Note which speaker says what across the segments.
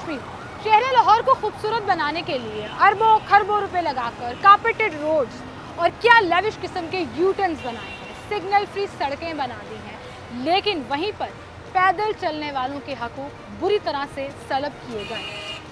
Speaker 1: कश्मीर। शहर लाहौर को खूबसूरत बनाने के लिए अरबों खरबों रुपए लगाकर कार्पेटेड रोड्स और क्या लेविश किस्म के यू-टर्न्स बनाए हैं, सिग्नल फ्री सड़कें बना दी हैं, लेकिन वहीं पर पैदल चलने वालों के हकूक़ बुरी तरह से सलब किए गए।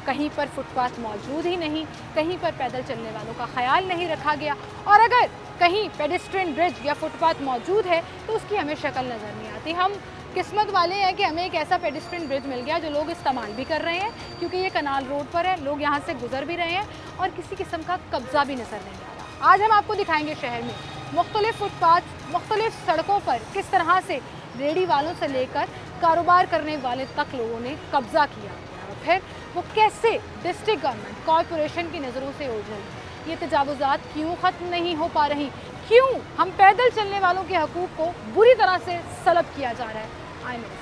Speaker 1: कहीं पर फुटपाथ मौजूद ही नहीं, कहीं पर पैदल चलने वालों का ख्याल नहीं रखा गया, और अगर कहीं पेडेस्ट्रियन ब्रिज या फुटपाथ मौजूद है तो उसकी हमें शक्ल नज़र नहीं आती। हम किस्मत वाले हैं कि हमें एक ऐसा पेडेस्ट्रियन ब्रिज मिल गया जो लोग इस्तेमाल भी कर रहे हैं, क्योंकि ये कनाल रोड पर है, लोग यहाँ से गुजर भी रहे हैं और किसी किस्म का कब्ज़ा भी नज़र नहीं आ रहा। आज हम आपको दिखाएंगे शहर में मुख्तलिफ फुटपाथ, मुख्तलिफ सड़कों पर किस तरह से रेडी वालों से लेकर कारोबार करने वाले तक लोगों ने कब्ज़ा किया, और फिर वो कैसे डिस्ट्रिक्ट गवर्नमेंट कॉरपोरेशन की नज़रों से ओझल ये तजावुज़ात क्यों ख़त्म नहीं हो पा रही, क्यों हम पैदल चलने वालों के हकूक़ को बुरी तरह से सलब किया जा रहा है। आई मीन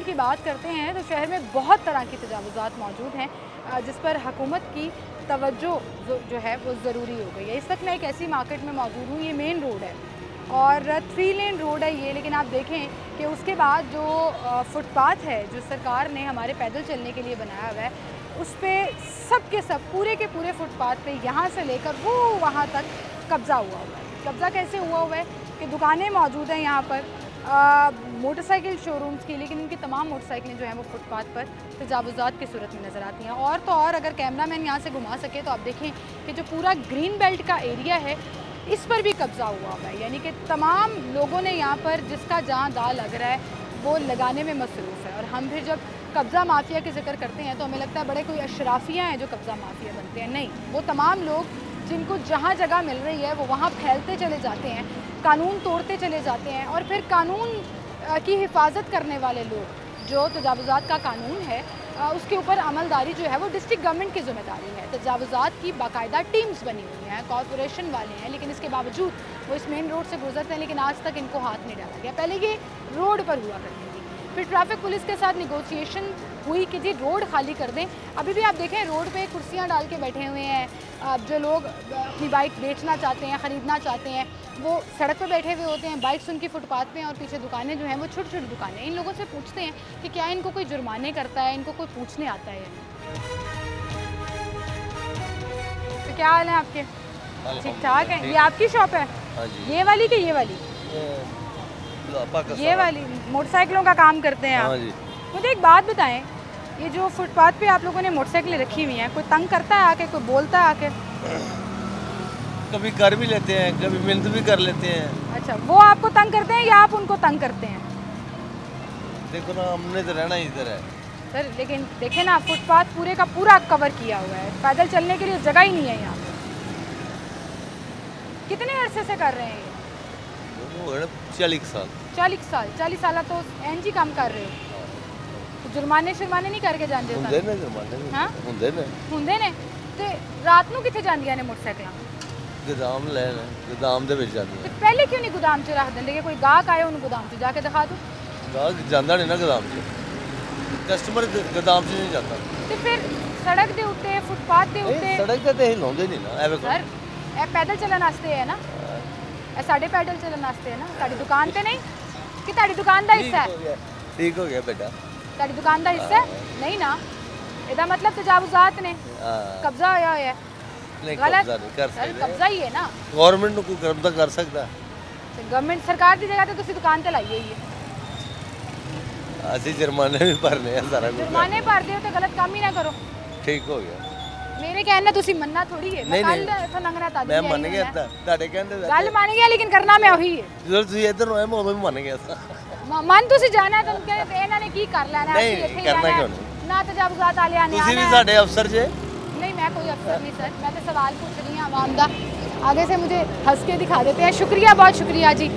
Speaker 1: की बात करते हैं तो शहर में बहुत तरह की तजावुज़ात मौजूद हैं जिस पर हुकूमत की तवज्जो जो है वो ज़रूरी हो गई है। इस वक्त मैं एक ऐसी मार्केट में मौजूद हूँ, ये मेन रोड है और 3 लेन रोड है ये, लेकिन आप देखें कि उसके बाद जो फुटपाथ है जो सरकार ने हमारे पैदल चलने के लिए बनाया हुआ है, उस पर सब के सब पूरे के पूरे फुटपाथ पे यहाँ से लेकर वो वहाँ तक कब्ज़ा हुआ हुआ है। कब्ज़ा कैसे हुआ हुआ है कि दुकानें मौजूद हैं यहाँ पर, मोटरसाइकिल शोरूम्स की, लेकिन इनकी तमाम मोटरसाइकिलें जो हैं वो फुटपाथ पर तजावुज़ात की सूरत में नज़र आती हैं। और तो और अगर कैमरा मैन यहाँ से घुमा सके तो आप देखें कि जो पूरा ग्रीन बेल्ट का एरिया है इस पर भी कब्ज़ा हुआ हुआ है, यानी कि तमाम लोगों ने यहाँ पर जिसका जहाँ दाव लग रहा है वो लगाने में मसरूफ़ है। और हम फिर जब कब्ज़ा माफिया की जिक्र करते हैं तो हमें लगता है बड़े कोई अशराफियाँ हैं जो कब्ज़ा माफिया बनते हैं, नहीं, वो तमाम लोग जिनको जहाँ जगह मिल रही है वो वहाँ फैलते चले जाते हैं, कानून तोड़ते चले जाते हैं, और फिर कानून की हिफाजत करने वाले लोग जो तजावुज़ात का कानून है उसके ऊपर अमलदारी जो है वो डिस्ट्रिक्ट गवर्नमेंट की ज़िम्मेदारी है। तजावुज़ात की बाकायदा टीम्स बनी हुई हैं, कॉरपोरेशन वाले हैं, लेकिन इसके बावजूद वो इस मेन रोड से गुजरते हैं, लेकिन आज तक इनको हाथ नहीं डाला गया। पहले ये रोड पर हुआ करती थी, फिर ट्रैफिक पुलिस के साथ निगोशिएशन हुई कि जी रोड खाली कर दें। अभी भी आप देखें रोड पे कुर्सियां डाल के बैठे हुए हैं, जो लोग अपनी बाइक बेचना चाहते हैं, ख़रीदना चाहते हैं, वो सड़क पे बैठे हुए होते हैं, बाइक्स उनकी फुटपाथ पे हैं और पीछे दुकानें जो हैं वो छोटी छोटी दुकानें। इन लोगों से पूछते हैं कि क्या इनको कोई जुर्माने करता है, इनको कोई पूछने आता है। तो क्या हाल है आपके? ठीक ठाक है। ये आपकी शॉप है? ये वाली कि ये वाली? ये वाली मोटरसाइकिलों का काम करते हैं आप? मुझे एक बात बताएं, ये जो फुटपाथ पे आप लोगों ने मोटरसाइकिलें रखी हुई हैं, कोई तंग करता है आके, कोई बोलता है आके?
Speaker 2: कभी कर भी लेते हैं, कभी मिन्नत भी कर लेते हैं।
Speaker 1: अच्छा, वो आपको तंग करते हैं या आप उनको तंग करते हैं?
Speaker 2: देखो ना, हमने तो रहना इधर है
Speaker 1: सर, लेकिन देखें ना फुटपाथ पूरे का पूरा कवर किया हुआ है, पैदल चलने के लिए जगह ही नहीं है यहाँ पे। कितने अरसे से कर रहे हैं ये?
Speaker 2: 40 साल।
Speaker 1: 40 साल तो एनजी काम कर रहे हो, तो जुर्माने शुरमाने नहीं करके जाते? ਹੁੰਦੇ ਨੇ ਤੇ ਰਾਤ ਨੂੰ ਕਿੱਥੇ ਜਾਂਦੀਆਂ ਨੇ ਮੋਟਰਸਾਈਕਲਾਂ?
Speaker 2: ਗੋਦਾਮ ਲੈਣ, ਗੋਦਾਮ ਦੇ ਵਿੱਚ ਜਾਂਦੀਆਂ।
Speaker 1: ਤੇ ਪਹਿਲੇ ਕਿਉਂ ਨਹੀਂ ਗੋਦਾਮ 'ਚ ਰੱਖ ਦਿੰਦੇ ਕਿ ਕੋਈ ਗਾਹਕ ਆਏ ਉਹਨੂੰ ਗੋਦਾਮ 'ਚ ਜਾ ਕੇ ਦਿਖਾ ਦੋ?
Speaker 2: ਗਾਹਕ ਜਾਂਦਾ ਨਹੀਂ ਨਾ ਗੋਦਾਮ 'ਚ, ਕਸਟਮਰ ਗੋਦਾਮ 'ਚ ਨਹੀਂ ਜਾਂਦਾ।
Speaker 1: ਤੇ ਫਿਰ ਸੜਕ ਦੇ ਉੱਤੇ, ਫੁੱਟਪਾਥ ਦੇ ਉੱਤੇ?
Speaker 2: ਸੜਕ ਤੇ ਇਹ ਲਾਉਂਦੇ ਨਹੀਂ ਨਾ, ਐਵੇਂ
Speaker 1: ਸਰ ਇਹ ਪੈਦਲ ਚੱਲਣ ਵਾਸਤੇ ਹੈ ਨਾ, ਇਹ ਸਾਡੇ ਪੈਦਲ ਚੱਲਣ ਵਾਸਤੇ ਹੈ ਨਾ, ਤੁਹਾਡੀ ਦੁਕਾਨ ਤੇ ਨਹੀਂ ਕਿ ਤੁਹਾਡੀ ਦੁਕਾਨ ਦਾ ਹਿੱਸਾ ਹੈ?
Speaker 2: ਠੀਕ ਹੋ ਗਿਆ ਬੇਟਾ,
Speaker 1: ਤੁਹਾਡੀ ਦੁਕਾਨ ਦਾ ਹਿੱਸਾ ਨਹੀਂ ਨਾ, ਇਹਦਾ मतलब तजावुज़ात ने कब्जा होया है।
Speaker 2: नहीं,
Speaker 1: गलत
Speaker 2: कब्जा नहीं कर सकते,
Speaker 1: कब्जा ही है ना।
Speaker 2: गवर्नमेंट को कब्जा कर सकता,
Speaker 1: गवर्नमेंट सरकार की जगह तो तुसी दुकान ते लाई हुई है,
Speaker 2: ਅਸੀਂ जुर्माने भी भरने हैं, सारा कुछ
Speaker 1: जुर्माने भरदे हो तो गलत काम ही ना करो।
Speaker 2: ठीक हो गया,
Speaker 1: मेरे कहने तुसी मनना थोड़ी है, मैं कल इथों लंघना ता
Speaker 2: मैं मान गया था, ਤੁਹਾਡੇ ਕਹਿੰਦੇ
Speaker 1: गल मान गया, लेकिन करना मैं वही है।
Speaker 2: ਜਦੋਂ ਤੁਸੀਂ ਇੱਧਰ ਹੋਏ ਮੈਂ ਉਦੋਂ ਵੀ ਮੰਨ ਗਿਆ ਸੀ।
Speaker 1: मन तुसी जाना तुम कहते ਇਹਨਾਂ ਨੇ ਕੀ ਕਰ ਲੈਣਾ,
Speaker 2: ਅਸੀਂ ਇੱਥੇ ਕਰਨਾ ਕਿਉਂ ਨਹੀਂ?
Speaker 1: ना तजावुज़ात वाले आने
Speaker 2: ਤੁਸੀਂ भी साडे अफसर जे?
Speaker 1: नहीं, मैं कोई अफसर नहीं सर, मैं तो सवाल पूछ रही हूँ आवाम दा। आगे से मुझे हंस के दिखा देते हैं, शुक्रिया, बहुत शुक्रिया जी।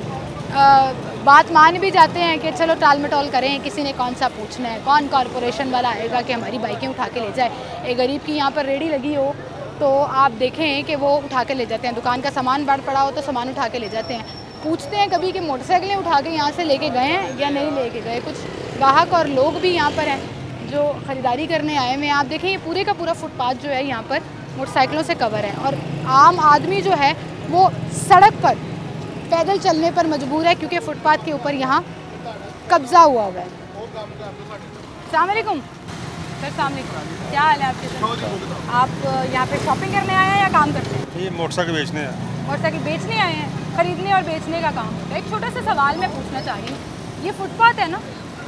Speaker 1: बात मान भी जाते हैं कि चलो टाल मटोल करें, किसी ने कौन सा पूछना है, कौन कॉरपोरेशन वाला आएगा कि हमारी बाइकें उठा के ले जाए। एक गरीब की यहाँ पर रेडी लगी हो तो आप देखें कि वो उठा के ले जाते हैं, दुकान का सामान बढ़ पड़ा हो तो सामान उठा के ले जाते हैं। पूछते हैं कभी कि मोटरसाइकिलें उठा के यहाँ से लेके गए हैं या नहीं लेके गए। कुछ ग्राहक और लोग भी यहाँ पर हैं जो ख़रीदारी करने आए हुए हैं। आप देखें ये पूरे का पूरा फुटपाथ जो है यहाँ पर मोटरसाइकिलों से कवर है और आम आदमी जो है वो सड़क पर पैदल चलने पर मजबूर है क्योंकि फुटपाथ के ऊपर यहाँ कब्ज़ा हुआ है। अस्सलाम वालेकुम सर, सामने क्या हाल है आपके सर? आप यहाँ पे शॉपिंग करने आए हैं या काम करते हैं?
Speaker 3: ये मोटरसाइकिल बेचने हैं।
Speaker 1: मोटरसाइकिल बेचने आए हैं, खरीदने और बेचने का काम होता है। एक छोटा सा सवाल मैं पूछना चाह रही हूँ, ये फुटपाथ है ना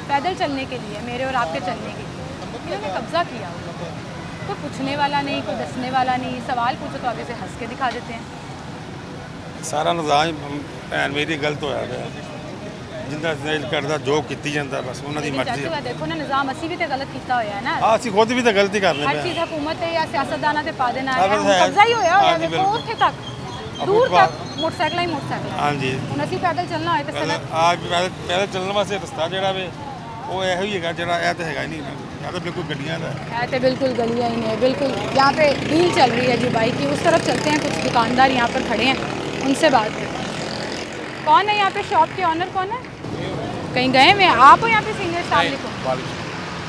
Speaker 1: पैदल चलने के लिए, मेरे और आपके चलने के लिए, इन्होंने कब्ज़ा किया हुआ, कोई पूछने वाला नहीं, कोई दसने वाला नहीं, सवाल पूछो तो आगे से हंस के दिखा देते हैं।
Speaker 3: सारा निज़ाम भैन मेरी गलत होया है, जिंदा दिल करदा जो कीती जांदा बस उन्हां दी मर्जी है।
Speaker 1: देखो ना निज़ाम असी भी तो गलत किया होया है ना,
Speaker 3: ਅਸੀਂ खुद भी तो गलती कर
Speaker 1: हर
Speaker 3: रहे
Speaker 1: चीज़ हुकूमत है या सियासतदाना से पा देना
Speaker 3: हाँ,
Speaker 1: है,
Speaker 3: बस है।
Speaker 1: कब्जा ही होया
Speaker 3: हाँ
Speaker 1: है।
Speaker 3: जी,
Speaker 1: देखो
Speaker 3: बिल्कुल।
Speaker 1: उत्थे तक दूर तक मोटरसाइकिल ही मोटरसाइकिल।
Speaker 3: हाँ जी,
Speaker 1: ਹੁਣ ਅਸੀਂ ਪੈਦਲ ਚੱਲਣਾ ਹੋਏ ਤਾਂ ਸੜਕ
Speaker 3: आज पैदल चलने वास्ते रस्ता ਜਿਹੜਾ ਵੇ ਉਹ ਇਹੋ ਹੀ ਹੈਗਾ, ਜਿਹੜਾ ਇਹ ਤਾਂ ਹੈਗਾ ਹੀ ਨਹੀਂ, ਇਹ ਤਾਂ बिल्कुल गड्डियां ਦਾ
Speaker 1: है तो बिल्कुल गलियाँ ही नहीं है। बिल्कुल यहाँ पे डील चल रही है जी बाइक की, उस तरफ चलते हैं, कुछ दुकानदार यहाँ पर खड़े हैं, उनसे बात करते हैं। कौन है यहाँ पे शॉप के ऑनर, कौन है? कहीं गए हुए हैं आप? हो यहाँ पे सीनियर साहब?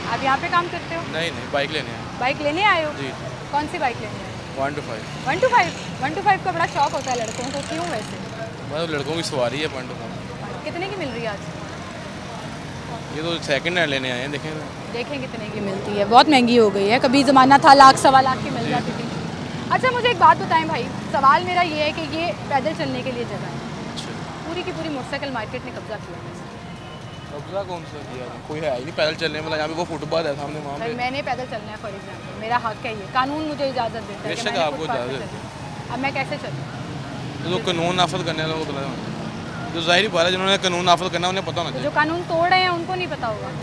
Speaker 1: आप यहाँ पे काम करते हो?
Speaker 4: नहीं, बाइक लेने हैं।
Speaker 1: बाइक लेने आए हो?
Speaker 4: जी।
Speaker 1: कौन सी बाइक लेने आए?
Speaker 4: 1 to 5।
Speaker 1: 1 to 5? 1 to 5 का बड़ा शौक होता है लड़कों को, क्यों वैसे?
Speaker 4: मतलब लड़कों की सवारी है 1 to 5।
Speaker 1: कितने की मिल रही है आज?
Speaker 4: ये तो सेकंड हैंड लेने आए हैं, देखें।
Speaker 1: देखें कितने की मिलती है, बहुत महंगी हो गई है। कभी ज़माना था लाख सवा लाख की मिल जाती थी। अच्छा मुझे एक बात बताएं भाई, सवाल मेरा ये है कि ये पैदल चलने के लिए जगह है,
Speaker 4: अच्छा,
Speaker 1: पूरी की पूरी मोटरसाइकिल मार्केट ने कब्जा किया है।
Speaker 4: कब्जा कौन सा किया? कोई है ही नहीं पैदल चलने वाला। यहाँ पे वो फुटपाथ है सामने, वहाँ
Speaker 1: भाई
Speaker 4: पे।
Speaker 1: मैंने पैदल चलना है फॉर एग्जाम्पल, मेरा हक है, ये कानून मुझे इजाज़त देता है कि
Speaker 4: बेशक
Speaker 1: मैंने
Speaker 4: आपको
Speaker 1: फुटपाथ पे
Speaker 4: इजाज़त
Speaker 1: चलना है। अब मैं कैसे चलूँ?
Speaker 4: तो कानून नाफज करने वालों को पता है, जो जाहिर बात है जिन्होंने कानून नाफज करना उन्हें पता होना
Speaker 1: तो जो
Speaker 4: चाहिए।
Speaker 1: कानून तोड़ रहे हैं उनको नहीं पता होगा,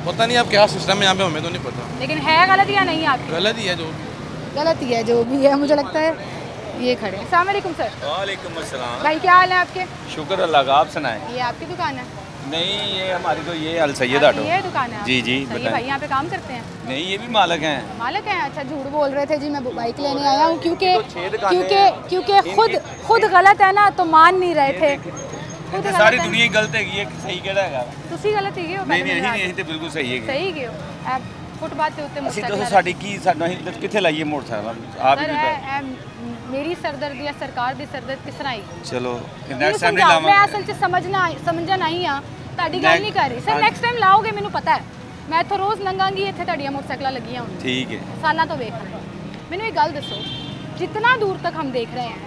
Speaker 4: पता नहीं अब क्या सिस्टम है यहाँ पे, हमें तो नहीं पता।
Speaker 1: लेकिन है गलत या नहीं आपकी?
Speaker 4: गलत ही है जो भी।
Speaker 1: गलत ही है जो भी है, मुझे लगता है। ये खड़े हैं। अस्सलाम वालेकुम सर।
Speaker 5: वालेकुम अस्सलाम।
Speaker 1: भाई क्या हाल है आपके?
Speaker 5: शुक्र अल्लाह का, आप सुनाएं।
Speaker 1: ये आपकी दुकान है?
Speaker 5: नहीं, ये हमारी तो ये अल सैयद ऑटो।
Speaker 1: ये दुकान है आपकी?
Speaker 5: जी जी,
Speaker 1: सही है
Speaker 5: बताएं।
Speaker 1: भाई, यहाँ पे काम करते हैं?
Speaker 5: नहीं, ये भी मालिक हैं।
Speaker 1: मालिक हैं? अच्छा, झूठ बोल रहे थे जी, मैं बाइक लेने आया हूँ क्योंकि
Speaker 5: तो 6 दुकानें
Speaker 1: क्योंकि खुद गलत है ना तो मान नहीं रहे थे। खुद
Speaker 5: ये
Speaker 1: गलत
Speaker 5: सारी
Speaker 1: है।
Speaker 5: दुनिया ही गलत है, ये सही केड़ा है?
Speaker 1: ਤੁਸੀਂ गलत ही हो?
Speaker 5: नहीं नहीं नहीं, तो बिल्कुल सही है।
Speaker 1: सही गए हो। फुटपाथ के उत्ते
Speaker 5: ਅਸੀਂ ਦੱਸੋ ਸਾਡੀ ਕੀ ਸਾਡਾ ਅਸੀਂ ਕਿੱਥੇ ਲਾਈਏ ਮੋਟਰਸਾਈਕਲ? ਆਪ ਹੀ बताओ।
Speaker 1: मेरी सरदर्दी या सरकार ਦੀ ਸਰਦਰਦ ਕਿਸ ਤਰ੍ਹਾਂ ਆਏਗੀ?
Speaker 5: ਚਲੋ
Speaker 1: ਮੈਨੂੰ
Speaker 5: ਨੈਕਸਟ ਟਾਈਮ ਨਹੀਂ
Speaker 1: ਸਮਝਾਓ, ਮੈਂ
Speaker 5: ਲਾਵਾਂਗੇ।
Speaker 1: ਅਸਲ 'ਚ ਸਮਝਣ ਆਈ ਆ, ਤੁਹਾਡੀ ਗੱਲ ਨਹੀਂ ਕਰ ਰਹੀ ਸਰ। ਨੈਕਸਟ ਟਾਈਮ ਲਾਓਗੇ ਮੈਨੂੰ ਪਤਾ ਹੈ, ਮੈਂ ਇੱਥੋਂ ਰੋਜ਼ ਲੰਘਾਂਗੀ, ਇੱਥੇ ਤੁਹਾਡੀਆਂ ਮੋਟਰਸਾਈਕਲਾਂ ਲੱਗੀਆਂ ਹੋਣਗੀਆਂ,
Speaker 5: ठीक है।
Speaker 1: ਸਾਲਾਂ ਤੋਂ ਵੇਖ ਰਹੇ ਹਾਂ। ਮੈਨੂੰ एक ਗੱਲ ਦੱਸੋ, जितना दूर तक हम देख रहे हैं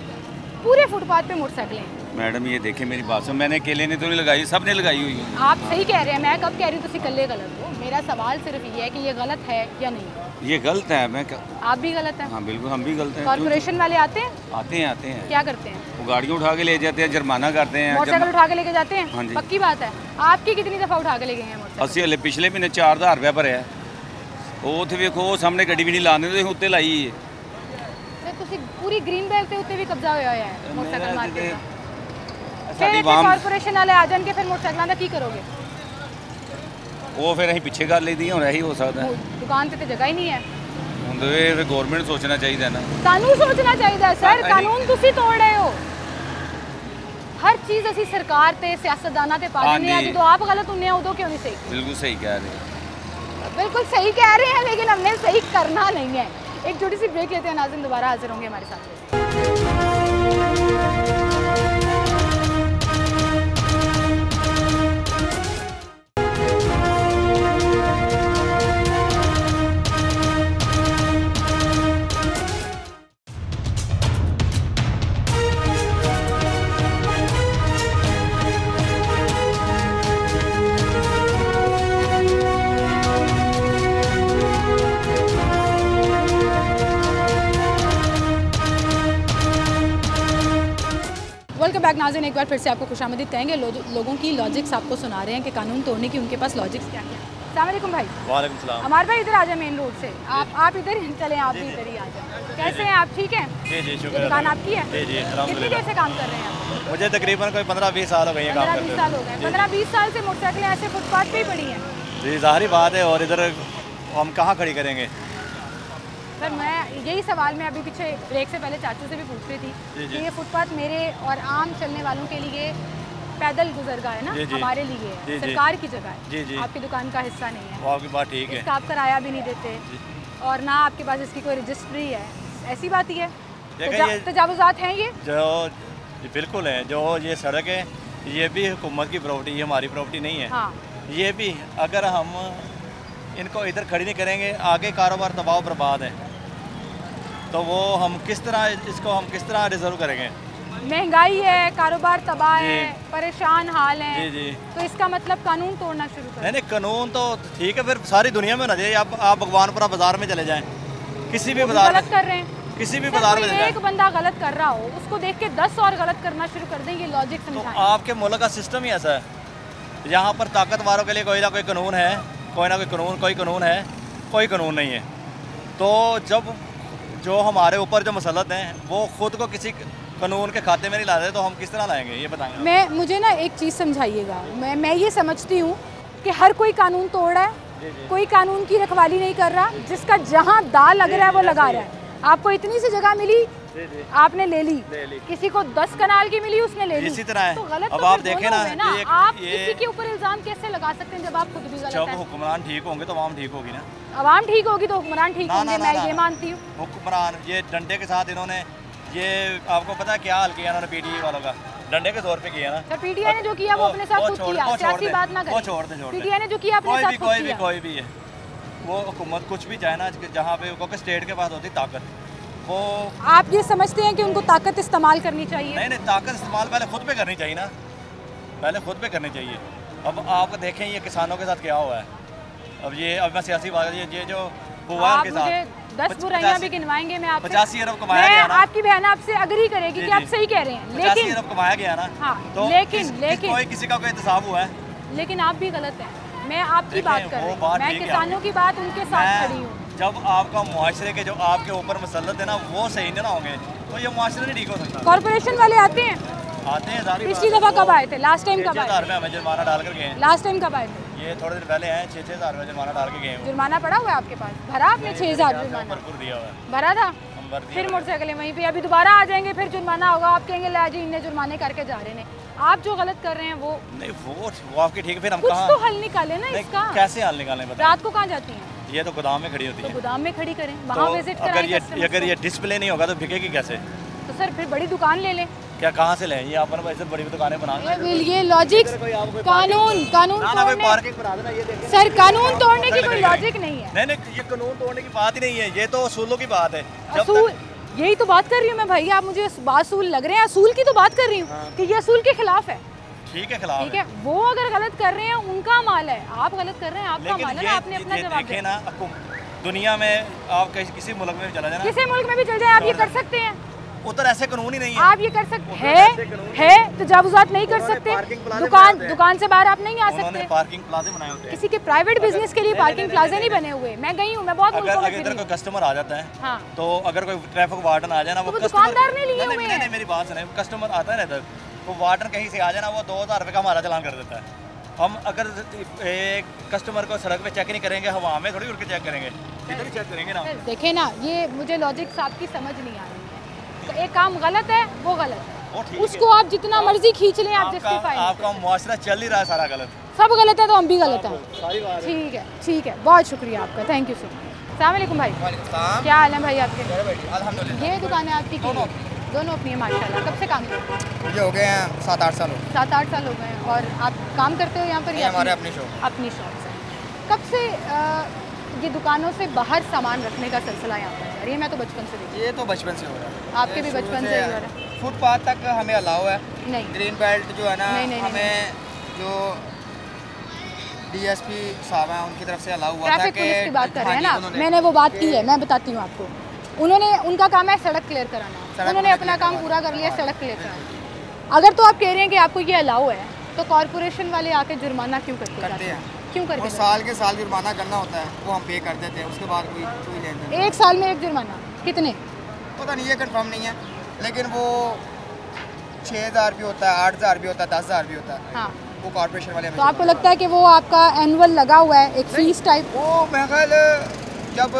Speaker 1: पूरे फुटपाथ पे मोटरसाइकिलें हैं।
Speaker 5: मैडम ये देखें मेरी बात सुन, मैंने अकेले ने तो नहीं लगाई, सब ने लगाई हुई है।
Speaker 1: आप सही कह रहे हैं, मैं कब कह रही हूँ तुसी कल्ले गलत हो। मेरा सवाल सिर्फ ये है कि ये गलत है या नहीं।
Speaker 5: ये गलत है, मैं
Speaker 1: आप भी गलत हैं?
Speaker 5: हाँ बिल्कुल, हम भी गलत हैं।
Speaker 1: कॉर्पोरेशन वाले आते हैं,
Speaker 5: आते हैं
Speaker 1: क्या करते हैं?
Speaker 5: वो गाड़ियाँ उठा के ले जाते हैं, जुर्माना करते हैं।
Speaker 1: मोटरसाइकिल उठा के लेके जाते हैं?
Speaker 5: हाँ जी।
Speaker 1: पक्की बात है। आपकी कितनी दफ़ा उठा के ले गए हैं मोटरसाइकिल?
Speaker 5: ਅਸੀਂ ਹਲੇ ਪਿਛਲੇ ਮਹੀਨੇ 4000 ਰੁਪਏ ਭਰਿਆ। ਉਹ ਉੱਥੇ ਵੇਖੋ, ਉਹ ਸਾਹਮਣੇ ਗੱਡੀ ਵੀ ਨਹੀਂ ਲਾਉਂਦੇ, ਤੁਸੀਂ ਉੱਤੇ ਲਾਈ ਹੈ।
Speaker 1: ਫਿਰ ਤੁਸੀਂ ਪੂਰੀ ਗ੍ਰੀਨ ਬੈਲਟ ਦੇ ਉੱਤੇ ਵੀ ਕਬਜ਼ਾ ਹੋਇਆ ਹੈ ਮੋਟਰਸਾਈਕਲ ਮਾਰਕੀਟ ਦਾ।
Speaker 5: ਸਾਡੀ
Speaker 1: ਫਿਰ
Speaker 5: ਆਵਾਮ
Speaker 1: ਕਾਰਪੋਰੇਸ਼ਨ ਵਾਲੇ ਆ ਜਾਣਗੇ, ਫਿਰ ਮੋਟਰਸਾਈਕਲਾਂ ਦਾ ਕੀ ਕਰੋਗੇ?
Speaker 5: ਉਹ ਫਿਰ ਅਸੀਂ ਪਿੱਛੇ ਕਰ ਲਈਦੀ, ਹੁਣ ਇਹੀ ਹੋ ਸਕਦਾ।
Speaker 1: ਦੁਕਾਨ ਤੇ ਜਗ੍ਹਾ ਹੀ ਨਹੀਂ ਹੈ।
Speaker 5: ਹੁਣ ਤਾਂ ਇਹ ਫਿਰ ਗਵਰਨਮੈਂਟ ਸੋਚਣਾ ਚਾਹੀਦਾ ਨਾ।
Speaker 1: ਤੁਹਾਨੂੰ ਸੋਚਣਾ ਚਾਹੀਦਾ ਸਰ, ਕਾਨੂੰਨ ਤੁਸੀਂ ਤੋੜ ਰਹੇ ਹੋ। ਹਰ ਚੀਜ਼ ਅਸੀਂ ਸਰਕਾਰ ਤੇ ਸਿਆਸਤਦਾਨਾਂ ਤੇ ਪਾ ਦਿੰਦੇ ਆ, ਜਦੋਂ ਆਪ ਗਲਤ ਹੁੰਦੇ ਆ ਉਦੋਂ ਕਿਉਂ ਨਹੀਂ ਸਹੀ?
Speaker 5: बिल्कुल सही कह रहे हैं।
Speaker 1: बिल्कुल सही कह रहे हैं, लेकिन हमने सही करना नहीं है। एक छोटी सी ब्रेक लेते हैं, नाज़रीन दोबारा हाजिर होंगे हमारे साथ। वेलकम बैक नाज़रीन, एक बार फिर से आपको खुशामदीद कहेंगे। लोगों की लॉजिक्स आपको सुना रहे हैं कि कानून तोड़ने की उनके पास लॉजिक्स क्या क्या है। अस्सलाम वालेकुम भाई।
Speaker 2: वालेकुम सलाम।
Speaker 1: हमारे भाई इधर आ जाए मेन रोड से। आप इधर चलें, आप भी इधर ही आ जाए। कैसे हैं आप? ठीक हैं?
Speaker 2: जी जी,
Speaker 1: ये
Speaker 2: शुक्र।
Speaker 1: दुकान आपकी है?
Speaker 2: जी जी,
Speaker 1: कितनी
Speaker 2: अल्हम्दुलिल्लाह।
Speaker 1: देर से काम कर रहे हैं आप?
Speaker 2: मुझे तकरीबन कोई 15-20 साल हो गए हैं काम
Speaker 1: 15-20
Speaker 2: करते
Speaker 1: साल हो गए। 15-20 साल से मोटरसाइकिलें ऐसे फुटपाथ पे ही पड़ी हैं।
Speaker 2: जी, ज़ाहिर बात है। और इधर हम कहाँ खड़ी करेंगे?
Speaker 1: सर मैं यही सवाल मैं अभी पीछे ब्रेक से पहले चाचू से भी पूछ रही थी कि ये फुटपाथ मेरे और आम चलने वालों के लिए पैदल गुजरगा है ना, हमारे लिए है, सरकार की जगह है, आपकी दुकान का हिस्सा नहीं है,
Speaker 6: आपकी बात ठीक है,
Speaker 1: इसका आप किराया भी नहीं देते और ना आपके पास इसकी कोई रजिस्ट्री है, ऐसी बात ही है। तजावुज़ात हैं ये
Speaker 6: जो बिल्कुल है। जो ये सड़क है ये भी हुकूमत की प्रॉपर्टी, ये हमारी प्रॉपर्टी नहीं है।
Speaker 1: हाँ।
Speaker 6: ये भी अगर हम इनको इधर खड़ी नहीं करेंगे, आगे कारोबार तबाह बर्बाद है, तो वो हम किस तरह इसको हम किस तरह रिजर्व करेंगे?
Speaker 1: महंगाई है, कारोबार तबाह है, परेशान हाल है।
Speaker 6: जी।
Speaker 1: तो इसका मतलब कानून तोड़ना शुरू करें?
Speaker 6: नहीं, कानून तो ठीक है, फिर सारी दुनिया में ना जाए। आप भगवानपुरा बाजार में चले जाएं, किसी भी बाजार
Speaker 1: गलत कर रहे हैं,
Speaker 6: किसी भी बाजार में
Speaker 1: एक बंदा गलत कर रहा हो उसको देख के 10 और गलत करना शुरू कर देंगे। लॉजिक समझाएं।
Speaker 6: तो आपके मुल्क का सिस्टम ही ऐसा है, यहाँ पर ताकतवारों के लिए कोई ना कोई कानून है, कोई ना कोई कानून है, कोई कानून नहीं है। तो जब जो हमारे ऊपर जो मसलत हैं वो खुद को किसी कानून के खाते में नहीं लाते, तो हम किस तरह लाएंगे ये बताएंगे?
Speaker 1: मुझे ना एक चीज़ समझाइएगा। मैं ये समझती हूँ कि हर कोई कानून तोड़ रहा है, कोई कानून की रखवाली नहीं कर रहा, जिसका जहाँ दाल लग रहा है वो लगा रहा है। आपको इतनी सी जगह मिली, आपने ले ली, किसी को 10 कनाल की मिली, उसने ले ली।
Speaker 6: इसी तरह है।
Speaker 1: तो गलत
Speaker 6: अब
Speaker 1: तो
Speaker 6: आप देखें ना,
Speaker 1: आप किसी के ऊपर इल्जाम कैसे लगा सकते हैं जब आप खुद भी गलत
Speaker 6: जब
Speaker 1: हैं?
Speaker 6: हुक्मरान ठीक होंगे तो आवाम ठीक होगी ना।
Speaker 1: आवाम ठीक होगी तो हुक्मरान ठीक होंगे, मैं ये मानती हूँ।
Speaker 6: हुक्मरान ये डंडे के साथ इन्होंने ये आपको पता है क्या हाल किया इन्होंने पीटीआई वालों का? डंडे के जोर पे किया ना।
Speaker 1: सर पीटीआई ने जो किया वो अपने साथ खुद किया, सियासी बात ना करें।
Speaker 6: छोड़ दे।
Speaker 1: पीटीआई ने जो किया अपने साथ खुद किया।
Speaker 6: कोई भी है, वो हुकूमत कुछ भी चाहे ना, जहाँ पे क्योंकि स्टेट के पास होती ताकत, वो
Speaker 1: आप ये समझते हैं कि उनको ताकत इस्तेमाल करनी चाहिए?
Speaker 6: नहीं, ताकत इस्तेमाल पहले खुद पे करनी चाहिए ना, पहले खुद पे करनी चाहिए। अब आप देखें ये किसानों के साथ क्या हुआ है। अब मैं सियासी बात, ये जो हुआ है उनके साथ 10 बुराइयां भी गिनवाएंगे। मैं आपसे 85 अरब कमाया गया ना।
Speaker 1: आपकी बहन आपसे अग्री करेगी कि आप सही कह रहे हैं, लेकिन
Speaker 6: 85 अरब कमाया गया ना।
Speaker 1: हाँ,
Speaker 6: तो
Speaker 1: लेकिन
Speaker 6: कोई किसी का कोई इंतजाम हुआ है?
Speaker 1: लेकिन आप भी गलत हैं। मैं आपकी बात कर रही हूँ, मैं किसानों की बात उनके साथ खड़ी हूँ।
Speaker 6: जब आपका मुआशरे के जो आपके ऊपर मसलत है ना वो सही ना होंगे तो ये मुआशरा नहीं ठीक हो सकता।
Speaker 1: कॉर्पोरेशन वाले आते हैं पिछली दफा कब आए थे? लास्ट टाइम कब आए?
Speaker 6: 6,000 रुपये हमें जुर्माना डाल कर गए।
Speaker 1: लास्ट टाइम कब आए थे?
Speaker 6: ये थोड़े दिन पहले आए, 6,000 रुपये जुर्माना डाल के गए।
Speaker 1: जुर्माना पड़ा हुआ है आपके पास? भरा आपने 6,000 जुर्माना?
Speaker 6: दिया हुआ है।
Speaker 1: भरा था? फिर मोटरसाइकिल वहीं पे, अभी दोबारा आ जाएंगे, फिर जुर्माना होगा, आप कहेंगे ला जी इन्हें जुर्माने करके जा रहे हैं। आप जो गलत कर रहे हैं वो नहीं,
Speaker 6: वो आपकी ठीक है। फिर हम
Speaker 1: कुछ तो हल निकाले ना इसका।
Speaker 6: कैसे हल निकालें?
Speaker 1: रात को कहाँ जाती हैं?
Speaker 6: ये तो गोदाम में खड़ी होती है।
Speaker 1: तो गोदाम में खड़ी करें, वहाँ विजिट कराएं।
Speaker 6: अगर ये डिस्प्ले नहीं होगा तो बिकेगी कैसे?
Speaker 1: तो सर फिर बड़ी दुकान ले लें।
Speaker 6: क्या कहाँ से लें? ये अपन वैसे बड़ी दुकानें बना
Speaker 1: ये लॉजिक कानून सर कानून तोड़ने की कोई लॉजिक नहीं है।
Speaker 6: नहीं, ये कानून तोड़ने की बात ही नहीं है, ये तो असूलों की बात है।
Speaker 1: असूल यही तो बात कर रही हूँ मैं भाई, आप मुझे असूल लग रहे हैं, असूल की तो बात कर रही हूँ कि ये असूल के खिलाफ है।
Speaker 6: ठीक है, खिलाफ
Speaker 1: है। वो अगर गलत कर रहे हैं उनका माल है, आप गलत कर रहे हैं आपका माल है, आपने अपना जवाब
Speaker 6: देखें ना। दुनिया में आप किसी मुल्क में चला जाए,
Speaker 1: किसी मुल्क में भी चल जाए, आप ये कर सकते हैं।
Speaker 6: उधर ऐसे कानून ही नहीं है।
Speaker 1: आप ये कर सकते है तजावुज़ात नहीं कर सकते। दुकान से बाहर आप नहीं आ सकते।
Speaker 6: पार्किंग प्लाजे बनाए होते हैं।
Speaker 1: किसी के प्राइवेट बिजनेस के लिए पार्किंग प्लाजे नहीं बने हुए। मैं गई हूँ, मैं बहुत मुल्कों में
Speaker 6: अगर कोई कस्टमर आ जाता है
Speaker 1: हाँ।
Speaker 6: तो अगर कोई ट्रैफिक वार्डन आ जाए ना, वो
Speaker 1: दुकानदार ने लिए हुए हैं।
Speaker 6: मेरी बात सुने, कस्टमर आता है ना इधर, वो वार्डन कहीं से आ जाए ना, वो 2,000 रुपये का हमारा चालान कर देता है। हम अगर एक कस्टमर को सड़क पे चेक नहीं करेंगे, हवा में थोड़ी उड़ के चेक करेंगे, इधर ही चेक करेंगे ना।
Speaker 1: देखे ना, ये मुझे लॉजिक आपकी समझ नहीं आ रही है। एक काम गलत है वो गलत है, उसको आप जितना मर्जी खींच लें, आप जस्टिफाई।
Speaker 6: आपका मुआशरा चल ही रहा है सारा गलत,
Speaker 1: सब गलत है तो हम भी गलत हैं। ठीक है, बहुत शुक्रिया आपका, थैंक यू सो मच। अस्सलाम वालेकुम भाई। क्या हाल है भाई आपके?
Speaker 6: अल्हम्दुलिल्लाह।
Speaker 1: ये दुकान है आपकी? दोनों अपनी है माशाल्लाह। कब से काम करते हैं?
Speaker 7: ये हो गए हैं 7-8 साल हो गए।
Speaker 1: 7-8 साल हो गए हैं। और आप काम करते हो यहाँ पर?
Speaker 7: हमारे अपनी शॉप।
Speaker 1: अपनी शॉप से कब से ये दुकानों से बाहर सामान रखने का सिलसिला यहाँ पर जारी है? मैं तो बचपन से देखी।
Speaker 7: ये तो बचपन से हो रहा है।
Speaker 1: आपके भी बचपन से ही हो रहा है?
Speaker 7: फुटपाथ तक हमें अलाउ है
Speaker 1: नहीं।
Speaker 7: ग्रीन बेल्ट जो है ना, हमें जो डीएसपी साहब हैं उनकी तरफ से अलाउ हुआ था।
Speaker 1: ट्रैफिक पुलिस की बात कर रहे हैं ना, मैंने वो बात की है, मैं बताती हूँ आपको। उनका काम है सड़क क्लियर कराना, उन्होंने अपना काम पूरा कर लिया, सड़क क्लियर कराना। अगर तो आप कह रहे हैं कि आपको ये अलाउ है तो कॉर्पोरेशन वाले आके जुर्माना क्यों करते हैं? क्यों करके?
Speaker 7: साल के साल जुर्माना करना होता है, वो हम पे कर देते हैं, उसके बाद कोई लेन देन।
Speaker 1: एक साल में एक जुर्माना कितने
Speaker 7: पता नहीं, ये कंफर्म नहीं है, लेकिन वो 6,000 भी होता है, 8,000 भी होता है, 10,000 भी होता है।
Speaker 1: हाँ,
Speaker 7: वो कॉर्पोरेशन वाले।
Speaker 1: तो आपको लगता है कि वो आपका एनुअल लगा हुआ है एक फीस टाइप?
Speaker 7: वो मैं ख्याल जब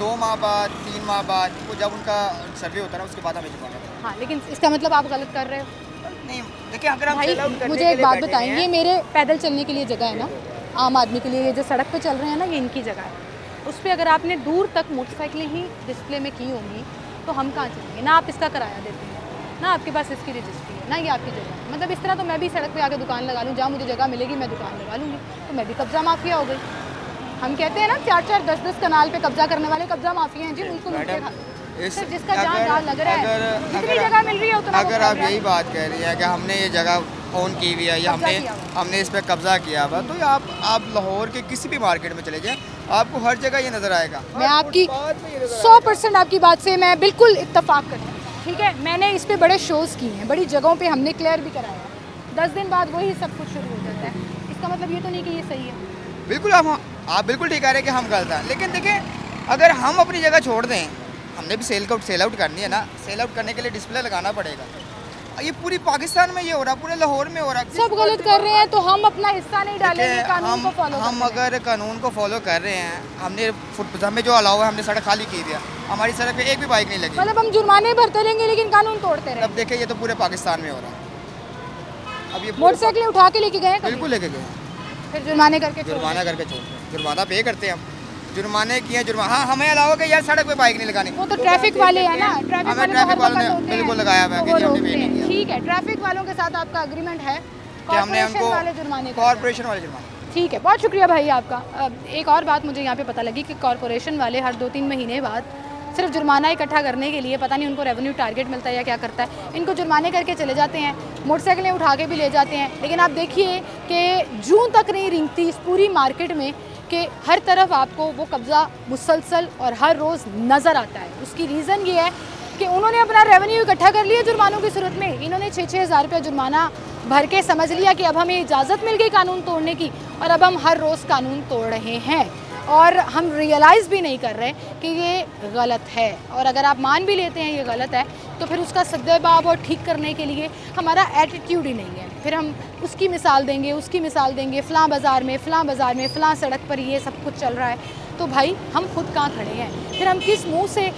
Speaker 7: 2 माह बाद 3 माह बाद वो जब उनका सर्वे होता है ना उसके बाद हमें जुर्माना होता
Speaker 1: हाँ, लेकिन इसका मतलब आप गलत कर रहे हो।
Speaker 7: है। नहीं देखिए अगर हम
Speaker 1: भाई
Speaker 7: sell out करने
Speaker 1: मुझे
Speaker 7: के
Speaker 1: एक
Speaker 7: लिए
Speaker 1: बात
Speaker 7: बैठे
Speaker 1: बताएं,
Speaker 7: हैं,
Speaker 1: ये मेरे पैदल चलने के लिए जगह है ना, आम आदमी के लिए, ये जो सड़क पे चल रहे हैं ना, ये इनकी जगह है। उस पर अगर आपने दूर तक मोटरसाइकिलें ही डिस्प्ले में की होंगी तो हम कहाँ चलेंगे? ना आप इसका किराया देते हैं, ना आपके पास इसकी रजिस्ट्री है, ना ये आपकी जगह है। मतलब इस तरह तो मैं भी सड़क पे आके दुकान लगा लूँ, जहाँ मुझे जगह मिलेगी मैं दुकान लगा लूँगी, तो मैं भी कब्जा माफिया हो गई। हम कहते हैं ना 4-4, 10-10 कनाल पे कब्जा करने वाले कब्जा माफिया हैं जी, मुल्क को लूटते खा। सर जिसका जहाँ जहाँ लग रहा है, जितनी जगह मिल रही है उतना वो
Speaker 7: अगर
Speaker 1: कर
Speaker 7: आप
Speaker 1: रहा है।
Speaker 7: यही बात कह रही हैं कि हमने ये जगह ओन की हुई है या
Speaker 1: कब्जा किया हुआ।
Speaker 7: हमने इस पर कब्जा किया हुआ, तो आप लाहौर के किसी भी मार्केट में चले जाएं, आपको हर जगह ये नज़र आएगा।
Speaker 1: मैं आपकी 100% आपकी बात से मैं बिल्कुल इत्तेफाक करती हूँ, ठीक है। मैंने इस पे बड़े शोज़ किए हैं, बड़ी जगहों पे हमने क्लियर भी कराया है। 10 दिन बाद वही सब कुछ शुरू हो जाता है। इसका मतलब ये तो नहीं कि ये सही है।
Speaker 7: बिल्कुल आप बिल्कुल ठीक कह रहे हैं कि हम गलत हैं, लेकिन देखिए अगर हम अपनी जगह छोड़ दें, हमने भी सेल आउट करनी है ना, सेल आउट करने के लिए डिस्प्ले लगाना पड़ेगा। ये पूरी पाकिस्तान में ये हो रहा, पूरे लाहौर में हो रहा।
Speaker 1: सब गलत कर रहे हैं तो हम अपना हिस्सा नहीं डालेंगे, कानून को फॉलो
Speaker 7: हम अगर कानून को फॉलो कर रहे हैं, हमने फुट हमें जो अलाउ है हमने सड़क खाली की दिया, हमारी सड़क पे एक भी बाइक नहीं लगी,
Speaker 1: मतलब हम जुर्माने भरते रहेंगे लेकिन कानून तोड़ते रहे।
Speaker 7: अब देखिए ये तो पूरे पाकिस्तान में हो रहा है। अब ये
Speaker 1: मोटरसाइकिलें उठा के लेके गए
Speaker 7: बिल्कुल लेके गए,
Speaker 1: फिर जुर्माने करके छोड़
Speaker 7: जुर्माना करके छोड़ दिया। जुर्माना पे करते हैं हम, जुर्माने किए जुर्माना। हाँ हमें अलाउ है कि यार सड़क पे बाइक नहीं लगानी।
Speaker 1: वो तो ट्रैफिक वाले हैं ना, ट्रैफिक वाले तो हर
Speaker 7: वालों
Speaker 1: वक्त
Speaker 7: ने
Speaker 1: होते हैं,
Speaker 7: बिल्कुल लगाया हुआ है
Speaker 1: तो
Speaker 7: कि
Speaker 1: वो
Speaker 7: जी हमने
Speaker 1: रोकते
Speaker 7: पे नहीं
Speaker 1: हैं।
Speaker 7: किया
Speaker 1: ठीक है, ट्रैफिक वालों के साथ आपका एग्रीमेंट है,
Speaker 7: कि हमने
Speaker 1: कॉर्पोरेशन
Speaker 7: उनको
Speaker 1: वाले जुर्माने कर
Speaker 7: कॉर्पोरेशन वाले जुर्माना।
Speaker 1: ठीक है, बहुत शुक्रिया भाई आपका। अब एक और बात मुझे यहाँ पे पता लगी कि कॉर्पोरेशन वाले हर 2-3 महीने बाद सिर्फ जुर्माना इकट्ठा करने के लिए, पता नहीं उनको रेवेन्यू टारगेट मिलता है या क्या करता है, इनको जुर्माने करके चले जाते हैं, मोटरसाइकिलें उठा के भी ले जाते हैं। लेकिन आप देखिए कि जूं तक नहीं रिंगती इस पूरी मार्केट में कि हर तरफ आपको वो कब्ज़ा मुसलसल और हर रोज़ नज़र आता है। उसकी रीज़न ये है कि उन्होंने अपना रेवेन्यू इकट्ठा कर लिया जुर्मानों की सूरत में। इन्होंने 6-6 हज़ार रुपया जुर्माना भर के समझ लिया कि अब हमें इजाज़त मिल गई कानून तोड़ने की, और अब हम हर रोज़ कानून तोड़ रहे हैं और हम रियलाइज़ भी नहीं कर रहे कि ये गलत है। और अगर आप मान भी लेते हैं ये गलत है तो फिर उसका सद्देबाब और ठीक करने के लिए हमारा एटीट्यूड ही नहीं है। फिर हम उसकी मिसाल देंगे, उसकी मिसाल देंगे, फ़लाँ बाज़ार में, फ़लाँ बाज़ार में, फ़लाँ सड़क पर ये सब कुछ चल रहा है। तो भाई हम खुद कहाँ खड़े हैं? फिर हम किस मुंह से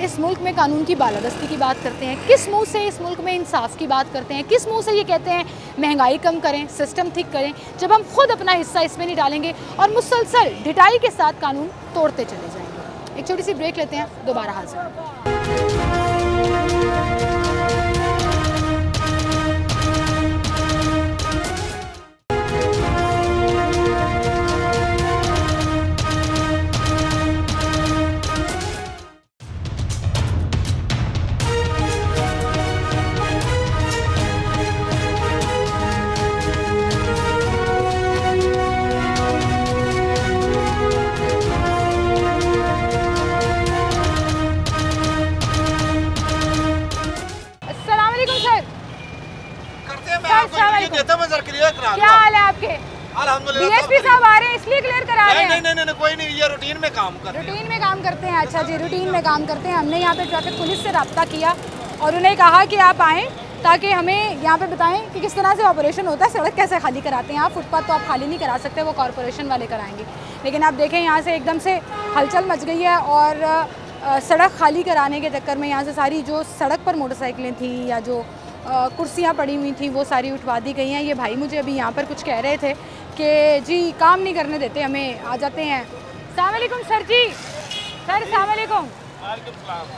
Speaker 1: इस मुल्क में कानून की बालादस्ती की बात करते हैं? किस मुंह से इस मुल्क में इंसाफ की बात करते हैं? किस मुंह से ये कहते हैं महंगाई कम करें, सिस्टम ठीक करें, जब हम खुद अपना हिस्सा इसमें नहीं डालेंगे और मुसलसल ढिठाई के साथ कानून तोड़ते चले जाएंगे। एक छोटी सी ब्रेक लेते हैं, दोबारा हाजिर। क्या हाल है आपके? डीएसपी साहब आ रहे हैं इसलिए क्लियर करा रहे हैं?
Speaker 8: नहीं कोई नहीं, ये रूटीन में काम कर रहे हैं।
Speaker 1: रूटीन में काम करते हैं। अच्छा जी, रूटीन में काम करते हैं। हमने यहाँ पे ट्रैफिक पुलिस से रब्ता किया और उन्हें कहा कि आप आएँ ताकि हमें यहाँ पे बताएं कि किस तरह से ऑपरेशन होता है, सड़क कैसे खाली कराते हैं। आप फुटपाथ तो आप खाली नहीं करा सकते, वो कॉरपोरेशन वाले कराएंगे। लेकिन आप देखें यहाँ से एकदम से हलचल मच गई है और सड़क खाली कराने के चक्कर में यहाँ से सारी जो सड़क पर मोटरसाइकिलें थी या जो कुर्सियाँ पड़ी हुई थी वो सारी उठवा दी गई हैं। ये भाई मुझे अभी यहाँ पर कुछ कह रहे थे कि जी काम नहीं करने देते हमें, आ जाते हैं। अस्सलाम वालेकुम सर जी। सर अस्सलाम वालेकुम,